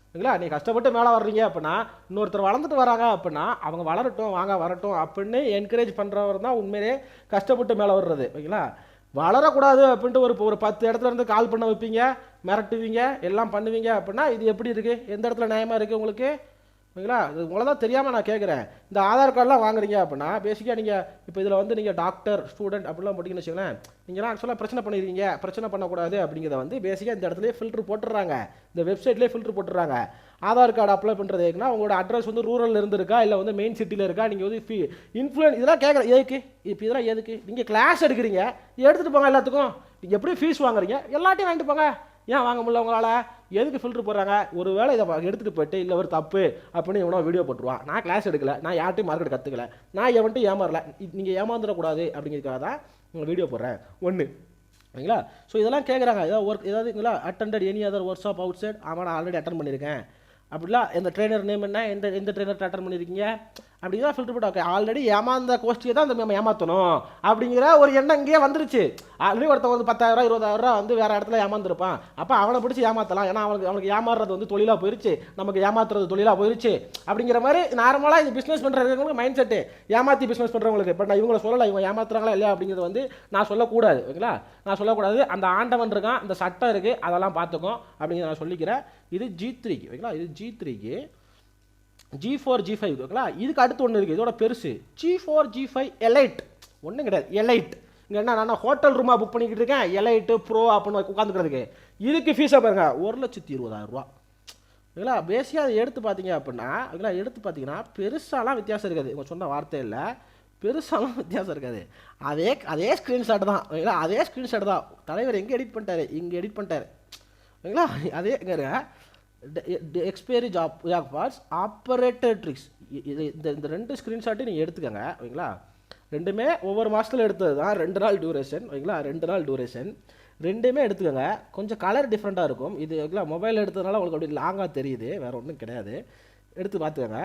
ஓகேங்களா. நீங்கள் கஷ்டப்பட்டு மேலே வர்றீங்க அப்படின்னா இன்னொருத்தர் வளர்ந்துட்டு வராங்க அப்படின்னா அவங்க வளரட்டும் வாங்க வரட்டும் அப்படின்னு என்கரேஜ் பண்ணுறவர் தான் உண்மையிலே கஷ்டப்பட்டு மேலே வர்றது ஓகேங்களா. வளரக்கூடாது அப்படின்ட்டு ஒரு 10 இடத்துல இருந்து கால் பண்ண வைப்பீங்க, மிரட்டுவீங்க, எல்லாம் பண்ணுவீங்க அப்படின்னா இது எப்படி இருக்குது, எந்த இடத்துல நியாயமாக இருக்குது உங்களுக்கு ஓகேங்களா. இது உங்களை தான் தெரியாமல் நான் கேட்குறேன். இந்த ஆதார் கார்டெலாம் வாங்குறீங்க அப்படின்னா பேசிக்காக நீங்கள் இப்போ இதில் வந்து நீங்கள் டாக்டர் ஸ்டூடெண்ட் அப்படிலாம் போட்டிங்கன்னு வச்சுக்கோங்களேன், நீங்கள்லாம் ஆக்சுவலாக பிரச்சனை பண்ணிடுவீங்க, பிரச்சனை பண்ணக்கூடாது அப்படிங்கிறத வந்து பேசிக்காக இந்த இடத்துலேயே ஃபில்ட்ரு போட்டுடுறாங்க, இந்த வெப்சைட்லேயே ஃபில்ட்ரு போட்டுடுறாங்க. ஆதார் கார்டு அப்ளை பண்ணுறது எதுக்குன்னா உங்களோட அட்ரஸ் வந்து ரூரலில் இருந்திருக்கா இல்லை வந்து மெயின் சிட்டியில் இருக்கா, நீங்கள் வந்து இன்ஃப்ளூயன்ஸ் இதெல்லாம் கேட்குறேன். எதுக்கு இப்போ இதெல்லாம் எதுக்கு, நீங்கள் கிளாஸ் எடுக்கிறீங்க எடுத்துகிட்டு போங்க, எல்லாத்துக்கும் நீங்கள் எப்படி ஃபீஸ் வாங்குறீங்க எல்லாத்தையும் வாங்கிட்டு போங்க, ஏன் வாங்க முடியல உங்களால், எதுக்கு ஃபில்ட்ரு போடுறாங்க. ஒரு வேளை இதை எடுத்துகிட்டு போய்ட்டு இல்லை ஒரு தப்பு அப்படின்னு எவனோ வீடியோ போட்டுருவான், நான் கிளாஸ் எடுக்கல, நான் யார்ட்டையும் மார்க்கெட் கற்றுக்கல, நான் எவன்ட்டு ஏமாறல, நீங்கள் ஏமாந்துடக்கூடாது அப்படிங்கிறதுக்காக தான் உங்கள் வீடியோ போடுறேன் ஒன்று ஓகேங்களா. ஸோ இதெல்லாம் கேட்குறாங்க, ஏதாவது ஒர்க் ஏதாவதுங்களா attended any other workshop outside, ஆமாம் நான் ஆல்ரெடி அட்டன் பண்ணியிருக்கேன் அப்படிலாம், எந்த ட்ரெயினர் நேம் என்ன, எந்த ட்ரெயினர் அட்டன் பண்ணியிருக்கீங்க அப்படி தான் ஃபில்ட்ரு போட்டு ஓகே. ஆல்ரெடி ஏமாந்த கோஷ்டியை தான் நம்ம ஏமாற்றணும் அப்படிங்கிற ஒரு எண்ணம் இங்கேயே வந்துருச்சு. ஆல்ரெடி ஒருத்தன் வந்து 10,000 20,000 வந்து வேறு இடத்துல ஏமாந்துருப்பான், அப்போ அவனை பிடிச்சி ஏமாற்றலாம், ஏன்னா அவனுக்கு ஏமாறுறது வந்து தொழிலாக போயிருச்சு, நமக்கு ஏமாத்துறது தொழிலாக போயிருச்சு அப்படிங்கிற மாதிரி நார்மலாக இந்த பிஸ்னஸ் பண்ணுறவங்களுக்கு மைண்ட் செட்டு, ஏமாற்றி பிஸ்னஸ் பண்ணுறவங்களுக்கு. பட் நான் இவங்களை சொல்லலை, இவங்க ஏமாத்துறாங்களா இல்லையா அப்படிங்கிறது வந்து நான் சொல்லக்கூடாது ஓகேங்களா, நான் சொல்லக்கூடாது. அந்த ஆண்டவன் இருக்கான், இந்த சட்டம் இருக்குது, அதெல்லாம் பார்த்துக்கும் அப்படிங்கிறத நான் சொல்லிக்கிறேன். இது G3 ஓகேங்களா, இது G3க்கு G4 G5 இருக்குங்களா, இதுக்கு அடுத்து ஒன்று இருக்குது, இதோட பெருசு G4 G5 எலைட். ஒன்றும் கிடையாது, எலைட். இங்கே என்ன நான் ஹோட்டல் ரூமாக புக் பண்ணிக்கிட்டு இருக்கேன், எலைட்டு ப்ரோ அப்படின்னு உட்காந்துக்கிறதுக்கு. இதுக்கு ஃபீஸை பாருங்க 1,20,000 ஓகேங்களா. பேசிக்காக அதை எடுத்து பார்த்தீங்க அப்படின்னா ஓகேங்களா, எடுத்து பார்த்தீங்கன்னா பெருசாலாம் வித்தியாசம் இருக்காது. இவங்க சொன்ன வார்த்தை இல்லை, பெருசாலாம் வித்தியாசம் இருக்காது. அதே ஸ்க்ரீன்ஷாட் தான் ஓகேங்களா, அதே ஸ்க்ரீன்ஷாட் தான். தலைவர் எங்கே எடிட் பண்ணிட்டாரு, இங்கே எடிட் பண்ணிட்டாரு ஓகேங்களா. அதே expiry job parts operator tricks. இந்த 2 ஸ்க்ரீன்ஷாட்டையும் நீங்கள் எடுத்துக்கோங்க ஓகேங்களா. ரெண்டுமே ஒவ்வொரு மாதத்தில் எடுத்தது தான், 2 நாள் டியூரேஷன் ஓகேங்களா, 2 நாள் டியூரேஷன். ரெண்டுமே எடுத்துக்கோங்க. கொஞ்சம் கலர் டிஃப்ரெண்ட்டாக இருக்கும். இது ஓகேங்களா, மொபைல் எடுத்ததுனால உங்களுக்கு அப்படி லாங்காக தெரியுது, வேறு ஒன்றும் கிடையாது. எடுத்து பார்த்துக்கோங்க.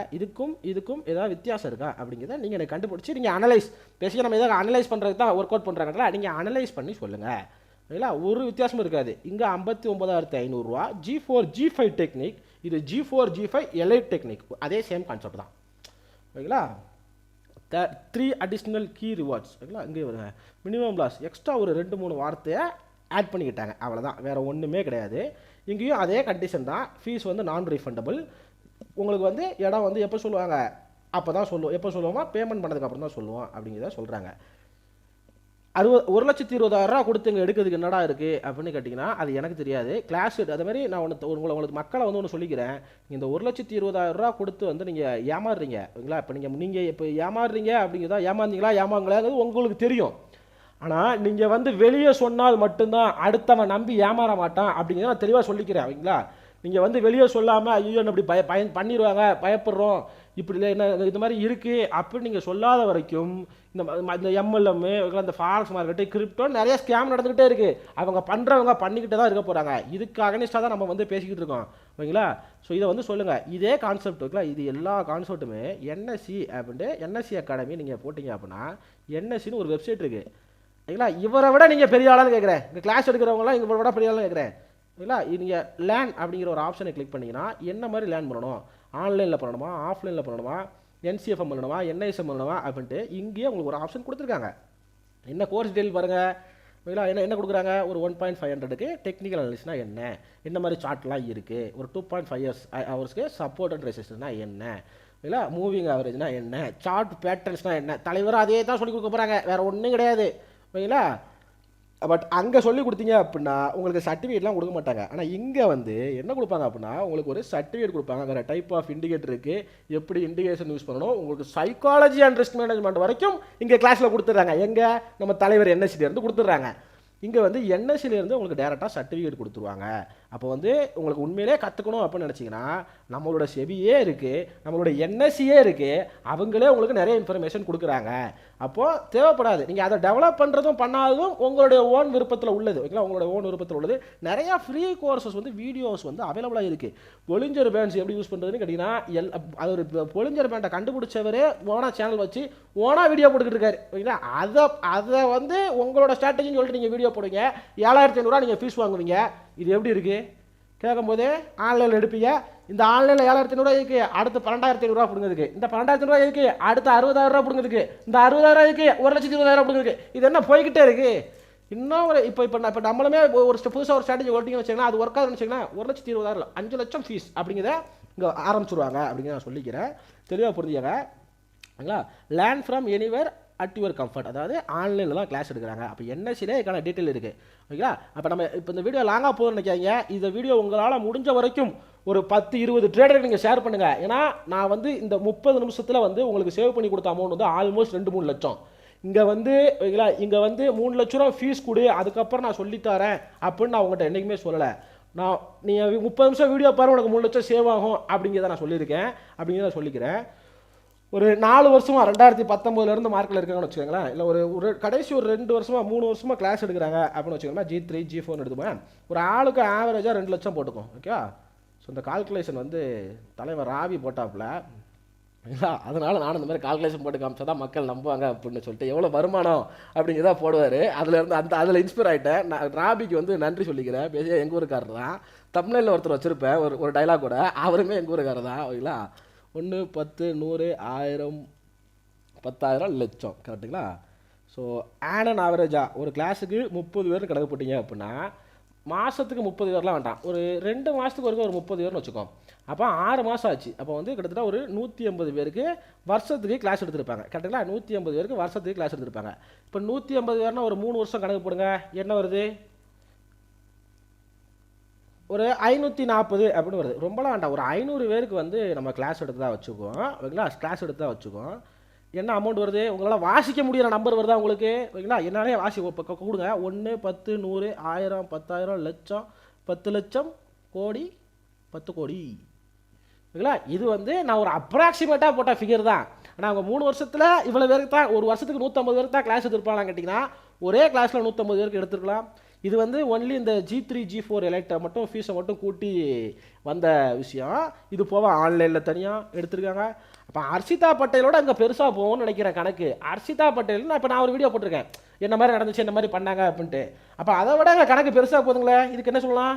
இதுக்கும் ஏதாவது வித்தியாசம் இருக்கா அப்படிங்கிறத நீங்கள் எனக்கு கண்டுபிடிச்சி நீங்கள் அனலைஸ் பேசிக்க. நம்ம எதாவது அனலைஸ் பண்ணுறதுக்கு தான் ஒர்க் அவுட் பண்ணுறாங்களா, நீங்கள் அனலைஸ் பண்ணி சொல்லுங்கள் ஓகேங்களா. ஒரு வித்தியாசமும் இருக்காது. இங்கே 59,500 G4 G5 டெக்னிக், இது G4 G5 எலைட் டெக்னிக், அதே சேம் கான்செப்ட் தான் ஓகேங்களா. 3 அடிஷ்னல் கீ ரிவார்ட்ஸ் ஓகேங்களா. இங்கே வருங்க மினிமம் லாஸ் எக்ஸ்ட்ரா ஒரு 2-3 வார்த்தையை ஆட் பண்ணிக்கிட்டாங்க, அவ்வளோதான், வேறு ஒன்றுமே கிடையாது. இங்கேயும் அதே கண்டிஷன் தான். ஃபீஸ் வந்து நான் ரீஃபண்டபிள். உங்களுக்கு வந்து இடம் வந்து எப்போ சொல்லுவாங்க, அப்போ தான் சொல்லுவோம். எப்போ சொல்லுவோமா, பேமெண்ட் பண்ணதுக்கப்புறம் தான் சொல்லுவோம் அப்படிங்கிறத சொல்கிறாங்க. 1,20,000 கொடுத்து இங்கே எடுக்கிறதுக்கு என்னடா இருக்குது அப்படின்னு கேட்டிங்கன்னா அது எனக்கு தெரியாது. கிளாஸ் அது மாதிரி நான் உங்களுக்கு மக்களை வந்து ஒன்று சொல்லிக்கிறேன். இந்த 1,20,000 கொடுத்து வந்து நீங்கள் ஏமாறுறீங்க ஓகேங்களா. நீங்கள் இப்போ ஏமாறுறீங்க அப்படிங்கிறதா, ஏமாந்தீங்களா உங்களுக்கு தெரியும். ஆனால் நீங்கள் வந்து வெளியே சொன்னால் மட்டும்தான் அடுத்தவன் நம்பி ஏமாற மாட்டான் அப்படிங்கிறத நான் தெளிவாக சொல்லிக்கிறேன் ஓகேங்களா. நீங்கள் வந்து வெளியே சொல்லாமல் ஐயோ அப்படி பண்ணிடுவாங்க, பயப்படுறோம், இப்படி இல்லை என்ன இது மாதிரி இருக்குது அப்படின்னு நீங்கள் சொல்லாத வரைக்கும் இந்த MLM இந்த ஃபாரக்ஸ் மார்க்கெட்டு கிரிப்டோ நிறைய ஸ்கேம் நடந்துக்கிட்டே இருக்குது. அவங்க பண்ணுறவங்க பண்ணிக்கிட்டே தான் இருக்க போகிறாங்க. இதுக்கு அகனிஸ்டாக தான் நம்ம வந்து பேசிக்கிட்டு இருக்கோம் ஓகேங்களா. ஸோ இதை வந்து சொல்லுங்கள். இதே கான்செப்ட் ஓகேங்களா, இது எல்லா கான்செப்ட்டுமே NSE அப்படின்ட்டு NSE அகாடமி நீங்கள் போட்டிங்க அப்படின்னா NSEன்னு ஒரு வெப்சைட் இருக்குது ஓகேங்களா. இவரை விட நீங்கள் பெரிய ஆளான்னு கேட்குறேன், இந்த கிளாஸ் எடுக்கிறவங்களாம் இவரை விட பெரிய ஆளான்னு கேட்குறேன் ஓகேங்களா. நீங்கள் லேர்ன் அப்படிங்கிற ஒரு ஆப்ஷனை கிளிக் பண்ணிங்கன்னா என்ன மாதிரி லேர்ன் பண்ணணும், ஆன்லைனில் பண்ணணுமா, ஆஃப்லைனில் பண்ணணுமா, NCFM பண்ணணுமா, NISM பண்ணணுமா அப்படின்ட்டு இங்கேயே உங்களுக்கு ஒரு ஆப்ஷன் கொடுத்துருக்காங்க. என்ன கோர்ஸ் டீட்டெயில் பாருங்கள் ஓகேங்களா. என்ன கொடுக்குறாங்க, ஒரு 1,500க்கு டெக்னிக்கல் அனாலிசிஸ்னால் என்ன மாதிரி சார்ட்லாம் இருக்குது, ஒரு 2.5 ஹவர்ஸ்க்கு சப்போர்ட் அண்ட் ரெசிஸ்டன்ஸ்னால் என்ன ஓகேங்களா, மூவிங் ஆவரேஜ்னா என்ன, சார்ட் பேட்டர்ன்ஸ்னால் என்ன, தலைவராக அதே தான் சொல்லி கொடுக்க போகிறாங்க, வேறு ஒன்றும் கிடையாது ஓகேங்களா. பட் அங்கே சொல்லி கொடுத்தீங்க அப்படின்னா உங்களுக்கு சர்டிஃபிகேட்லாம் கொடுக்க மாட்டாங்க. ஆனால் இங்கே வந்து என்ன கொடுப்பாங்க அப்படின்னா உங்களுக்கு ஒரு சர்டிஃபிகேட் கொடுப்பாங்க. வேறு டைப் ஆஃப் இண்டிகேட்டர் இருக்குது, எப்படி இண்டிகேஷன் யூஸ் பண்ணணும், உங்களுக்கு சைக்காலஜி அண்ட் ரிஸ்க் மேனேஜ்மெண்ட் வரைக்கும் இங்கே கிளாஸில் கொடுத்துட்றாங்க. எங்கே நம்ம தலைவர் NSEலேருந்து கொடுத்துட்றாங்க. இங்கே வந்து NSEலேருந்து உங்களுக்கு டேரெக்டாக சர்டிஃபிகேட் கொடுத்துருவாங்க. அப்போ வந்து உங்களுக்கு உண்மையிலே கற்றுக்கணும் அப்படின்னு நினச்சிங்கன்னா நம்மளோட செபியே இருக்குது, நம்மளோட NSEயே இருக்குது, அவங்களே உங்களுக்கு நிறைய இன்ஃபர்மேஷன் கொடுக்குறாங்க. அப்போது தேவைப்படாது, நீங்கள் அதை டெவலப் பண்ணுறதும் பண்ணாததும் உங்களுடைய ஓன் விருப்பத்தில் உள்ளது ஓகேங்களா. உங்களோட ஓன் விருப்பத்தில் உள்ளது. நிறையா ஃப்ரீ கோர்சஸ் வந்து வீடியோஸ் வந்து அவைலபிளாக இருக்குது. பொலிஞ்சர் பேண்ட்ஸ் எப்படி யூஸ் பண்ணுறதுன்னு கேட்டிங்கன்னா அது ஒரு பொலிஞ்சர் பேண்டை கண்டுபிடிச்சவரே ஓனா சேனல் வச்சு ஓனா வீடியோ போட்டுக்கிட்டு இருக்காரு ஓகேங்களா. அதை வந்து உங்களோட ஸ்ட்ராட்டஜின்னு சொல்லிட்டு நீங்கள் வீடியோ போடுங்க, 7,500 நீங்கள் ஃபீஸ் வாங்குவீங்க. இது எப்படி இருக்குது கேட்கும்போது ஆன்லைனில் எடுப்பீங்க. இந்த ஆன்லைனில் 7,500 இருக்குது, அடுத்து 12,500 பிடுங்கிறதுக்கு, இந்த 12,500 இருக்குது, அடுத்து 60,000 பிடுங்கிறதுக்கு, இந்த 60,000 இருக்குது, 1,20,000 பிடுங்கிறதுக்கு. இது என்ன போய்கிட்டே இருக்குது. இன்னும் ஒரு இப்போ நம்மளுமே ஒரு புதுசாக ஒரு ஸ்ட்ராட்டஜி ஓட்டிங்கன்னு வச்சிங்கன்னா அது ஒர்க் ஆகுதுன்னு வச்சிங்கன்னா 1,20,000 5 லட்சம் ஃபீஸ் அப்படிங்கிறத இங்கே ஆரம்பிச்சுருவாங்க அப்படிங்கிற நான் சொல்லிக்கிறேன். தெளிவாக புரிஞ்சுக்கங்க ஓகேங்களா. Learn from anywhere at your comfort, அதாவது ஆன்லைனில் தான் கிளாஸ் எடுக்கிறாங்க. அப்போ NSEலே இதுக்கான டீட்டெயில் இருக்குது ஓகேங்களா. அப்போ நம்ம இப்போ இந்த வீடியோ லாங்காக போகுதுன்னு நினைக்காங்க. இந்த வீடியோ உங்களால் முடிஞ்ச வரைக்கும் ஒரு 10-20 ட்ரேடருக்கு நீங்கள் ஷேர் பண்ணுங்கள். ஏன்னா நான் வந்து இந்த 30 நிமிஷத்தில் வந்து உங்களுக்கு சேவ் பண்ணி கொடுத்த அமௌண்ட் வந்து ஆல்மோஸ்ட் 2-3 லட்சம். இங்கே வந்து ஓகேங்களா, இங்கே வந்து 3 லட்ச ரூபா ஃபீஸ் கொடு, அதுக்கப்புறம் நான் சொல்லித்தரேன் அப்படின்னு நான் உங்கள்கிட்ட என்றைக்குமே சொல்லலை. நான் நீங்கள் 30 நிமிஷம் வீடியோ பாரு உனக்கு 3 லட்சம் சேவ் ஆகும் அப்படிங்கிறத நான் சொல்லியிருக்கேன். அப்படிங்கிறத நான் சொல்லிக்கிறேன். ஒரு 4 வருஷமாக 2019 மார்க்கில் இருக்காங்கன்னு வச்சுக்கோங்களேன். இல்லை ஒரு கடைசி ஒரு 2 வருஷமாக 3 வருஷமாக கிளாஸ் எடுக்கிறாங்க அப்படின்னு வச்சுக்கோங்களேன். G3 G4 எடுத்துப்பேன். ஒரு ஆளுக்கு ஆவரேஜாக 2 லட்சம் போட்டுக்கும் ஓகே. ஸோ இந்த கால்குலேஷன் வந்து தலைவர் ராவி போட்டாப்புல ஓகேங்களா. அதனால் நானும் இந்த மாதிரி கால்குலேஷன் போட்டு காமிச்சா தான் மக்கள் நம்புவாங்க அப்படின்னு சொல்லிட்டு எவ்வளோ வருமானம் அப்படிங்கிறதா போடுவார். அதில் இன்ஸ்பயர் ஆகிட்டேன். நான் ராபிக்கு வந்து நன்றி சொல்லிக்கிறேன். பேசிய எங்கள் ஊருக்காரர் தான். தமிழ்நாட்டில் ஒருத்தர் வச்சுருப்பேன் ஒரு டைலாக் கூட, அவருமே எங்கள் ஊருக்காரர் தான் ஓகேங்களா. 1 10 100 1000 10,000 லட்சம் கரெக்டுங்களா. ஸோ ஆன் ஆவரேஜாக ஒரு கிளாஸுக்கு 30 பேர் கணக்கு போட்டிங்க அப்படின்னா மாதத்துக்கு 30 பேர்லாம் வேண்டாம், ஒரு 2 மாதத்துக்கு வரைக்கும் ஒரு 30 பேர்னு வச்சுக்கோம். அப்போ 6 மாதம் ஆச்சு. அப்போ வந்து கிட்டத்தட்ட ஒரு 180 பேருக்கு வருஷத்துக்கு கிளாஸ் எடுத்திருப்பாங்க. கரெக்டுங்களா? 180 பேருக்கு வருஷத்துக்கு கிளாஸ் எடுத்திருப்பாங்க. இப்போ 180 பேர்னா ஒரு 3 வருஷம் கணக்கு போடுங்க, என்ன வருது? ஒரு 540 அப்படின்னு வருது. ரொம்பலாம் வேண்டாம், ஒரு 500 பேருக்கு வந்து நம்ம கிளாஸ் எடுத்து தான் வச்சுக்குவோம். ஓகேங்களா? கிளாஸ் எடுத்து தான் வச்சுக்குவோம். என்ன அமௌண்ட் வருது? உங்களால் வாசிக்க முடியிற நம்பர் வருதா உங்களுக்கு? ஓகேங்களா? என்னாலே கொடுங்க. 1 10 100 1000 10,000 லட்சம் 10 லட்சம் கோடி 10 கோடி. ஓகேங்களா? இது வந்து நான் ஒரு அப்ராக்சிமேட்டாக போட்ட ஃபிகர் தான். ஆனால் அவங்க 3 வருஷத்தில் இவ்வளோ பேருக்கு தான், ஒரு வருஷத்துக்கு 150 பேருக்கு தான் கிளாஸ் எடுத்துருப்பாங்கன்னு கேட்டிங்கன்னா, ஒரே கிளாஸில் 150 பேருக்கு எடுத்துருக்கலாம். இது வந்து ஒன்லி இந்த G3 G4 எலைட்டை மட்டும் ஃபீஸை மட்டும் கூட்டி வந்த விஷயம். இது போக ஆன்லைனில் தனியாக எடுத்திருக்காங்க. அப்போ ஹர்ஷிதா பட்டேலோட அங்கே பெருசாக போகும்னு நினைக்கிறேன் கணக்கு. ஹர்ஷிதா பட்டேல் நான் ஒரு வீடியோ போட்டிருக்கேன், என்ன மாதிரி நடந்துச்சு, என்ன மாதிரி பண்ணாங்க அப்படின்ட்டு. அப்போ அதை விட அங்கே கணக்கு பெருசாக போதுங்களே. இதுக்கு என்ன சொல்லலாம்?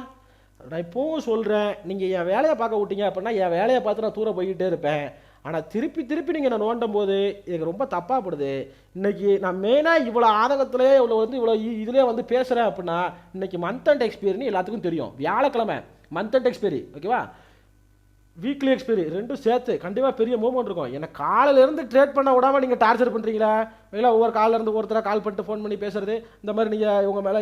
நான் இப்போவும் சொல்கிறேன், நீங்கள் என் வேலையை பார்க்க விட்டீங்க அப்படின்னா என் வேலையை பார்த்து நான் தூர போய்கிட்டே இருப்பேன். ஆனால் திருப்பி நீங்கள் நான் நோண்டும் போது எனக்கு ரொம்ப தப்பாகப்படுது. இன்றைக்கி நான் மெயினாக இவ்வளோ ஆதங்கத்திலே இவ்வளோ இதிலே வந்து பேசுகிறேன் அப்படின்னா, இன்றைக்கி மந்த் அண்ட் எக்ஸ்பீரின்னு எல்லாத்துக்கும் தெரியும். வியாழக்கிழமை மந்த் அண்ட் எக்ஸ்பீரி, ஓகேவா, வீக்லி எக்ஸ்பீரி ரெண்டும் சேர்த்து கண்டிப்பாக பெரிய மூவ்மெண்ட் இருக்கும். என்னை காலையிலேருந்து ட்ரேட் பண்ண விடாமல் நீங்கள் டார்ச்சர் பண்ணுறீங்களா? இல்லை ஒவ்வொரு காலிலேருந்து ஒருத்தராக கால் பண்ணிட்டு ஃபோன் பண்ணி பேசுறது, இந்த மாதிரி நீங்கள் உங்கள் மேலே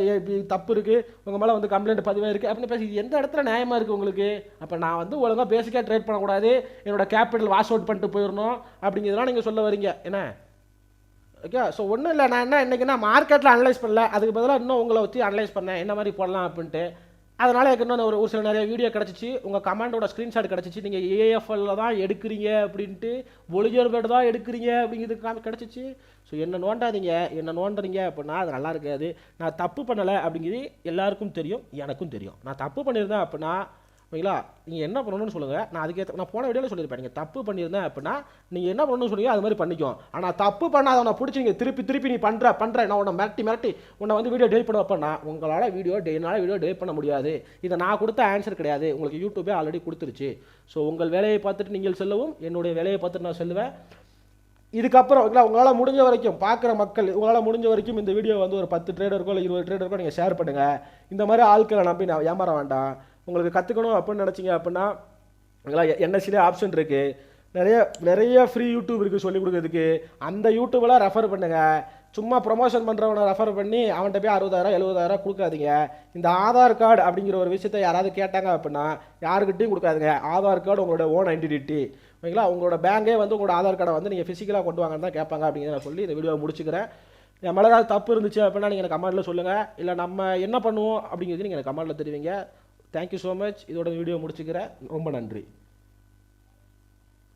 தப்பு இருக்குது, உங்கள் மேலே வந்து கம்ப்ளைண்ட் பதிவாக இருக்குது அப்படின்னு பேசி எந்த இடத்துல நியாயமாக இருக்குது உங்களுக்கு? அப்போ நான் வந்து ஒழுங்காக பேசிக்காக ட்ரேட் பண்ணக்கூடாது, என்னோடய கேபிட்டல் வாஷ் அவுட் பண்ணிட்டு போயிடணும் அப்படிங்கிறதுலாம் நீங்கள் சொல்ல வரீங்க என்ன? ஓகே. ஸோ ஒன்றும் இல்லை, நான் என்ன இன்றைக்கி மார்க்கெட்டில் அனலைஸ் பண்ணல, அதுக்கு பதிலாக இன்னும் உங்களை வச்சு அனலைஸ் பண்ணேன் என்ன மாதிரி போடலாம் அப்படின்ட்டு. அதனால் எனக்கு இன்னும் ஒரு சில நிறைய வீடியோ கிடச்சிச்சு, உங்கள் கமெண்டோட ஸ்க்ரீன்ஷாட் கிடச்சிச்சு, நீங்கள் ஏஎஃப்எல்லில் தான் எடுக்கிறீங்க அப்படின்ட்டு, ஒளிஜர்பேட் தான் எடுக்கிறீங்க அப்படிங்கிறது கிடச்சிச்சு. ஸோ என்ன நோண்டாதீங்க, என்ன நோண்டுறீங்க அப்படின்னா அது நல்லா இருக்காது. நான் தப்பு பண்ணலை அப்படிங்கிறது எல்லாருக்கும் தெரியும், எனக்கும் தெரியும். நான் தப்பு பண்ணியிருந்தேன் அப்படின்னா ஓகேங்களா, நீங்கள் என்ன பண்ணணும்னு சொல்லுங்கள், நான் அதுக்கேற்ற நான் போன வீடியோவில் சொல்லியிருப்பேன். நீங்கள் தப்பு பண்ணியிருந்தேன் அப்படின்னா நீங்கள் என்ன பண்ணணும்னு சொல்லுங்க, அது மாதிரி பண்ணிக்கும். ஆனால் தப்பு பண்ணாதவனை பிடிச்சி நீங்கள் திருப்பி நீ பண்ணுற நான் உன்னை மிரட்டி உன்னை வந்து வீடியோ டெலிட் பண்ண வைப்பேன்னா உங்களால் என்னால் வீடியோ டெலிட் பண்ண முடியாது. இதை நான் கொடுத்த ஆன்சர் கிடையாது, உங்களுக்கு யூடியூபே ஆல்ரெடி கொடுத்துருச்சு. ஸோ உங்கள் வேலையை பார்த்துட்டு நீங்கள் செல்லவும், என்னுடைய வேலையை பார்த்துட்டு நான் செல்லுவேன். இதுக்கப்புறம் உங்களால் முடிஞ்ச வரைக்கும் பார்க்குற மக்கள், உங்களால் முடிஞ்ச வரைக்கும் இந்த வீடியோ வந்து ஒரு 10 ட்ரேடருக்கோ இல்லை 20 ட்ரேடருக்கோ நீங்கள் ஷேர் பண்ணுங்கள். இந்த மாதிரி ஆட்களை நம்பி நான் ஏமாற வேண்டாம். உங்களுக்கு கற்றுக்கணும் அப்படின்னு நினச்சிங்க அப்படின்னா என்எஸ்சிலே ஆப்ஷன் இருக்குது, நிறைய ஃப்ரீ யூடியூப் இருக்குது சொல்லிக் கொடுக்குறதுக்கு. அந்த யூடியூபெலாம் ரெஃபர் பண்ணுங்கள். சும்மா ப்ரொமோஷன் பண்ணுறவனை ரெஃபர் பண்ணி அவன்கிட்ட போய் 60,000 70,000 கொடுக்காதீங்க. இந்த ஆதார் கார்டு அப்படிங்கிற ஒரு விஷயத்தை யாராவது கேட்டாங்க அப்படின்னா யாருக்கிட்டையும் கொடுக்காதுங்க. ஆதார் கார்டு உங்களோட ஓன் ஐடென்டிட்டி, ஓகேங்களா? உங்களோட பேங்கே வந்து உங்களோட ஆதார் கார்டை வந்து நீங்கள் ஃபிசிக்கலாக கொண்டு வாங்கன்னு தான் கேட்பாங்க அப்படிங்கிறத நான் சொல்லி இந்த வீடியோவை முடிச்சுக்கிறேன். என் மேலே ஏதாவது தப்பு இருந்துச்சு அப்படின்னா நீங்கள் எனக்கு கமெண்ட்டில் சொல்லுங்கள், இல்லை நம்ம என்ன பண்ணுவோம் அப்படிங்கிறது நீங்கள் எனக்கு கமெண்ட்டில் தெரிவிங்க. Thank you so much. இதோட வீடியோ முடிச்சுக்கிறேன். ரொம்ப நன்றி.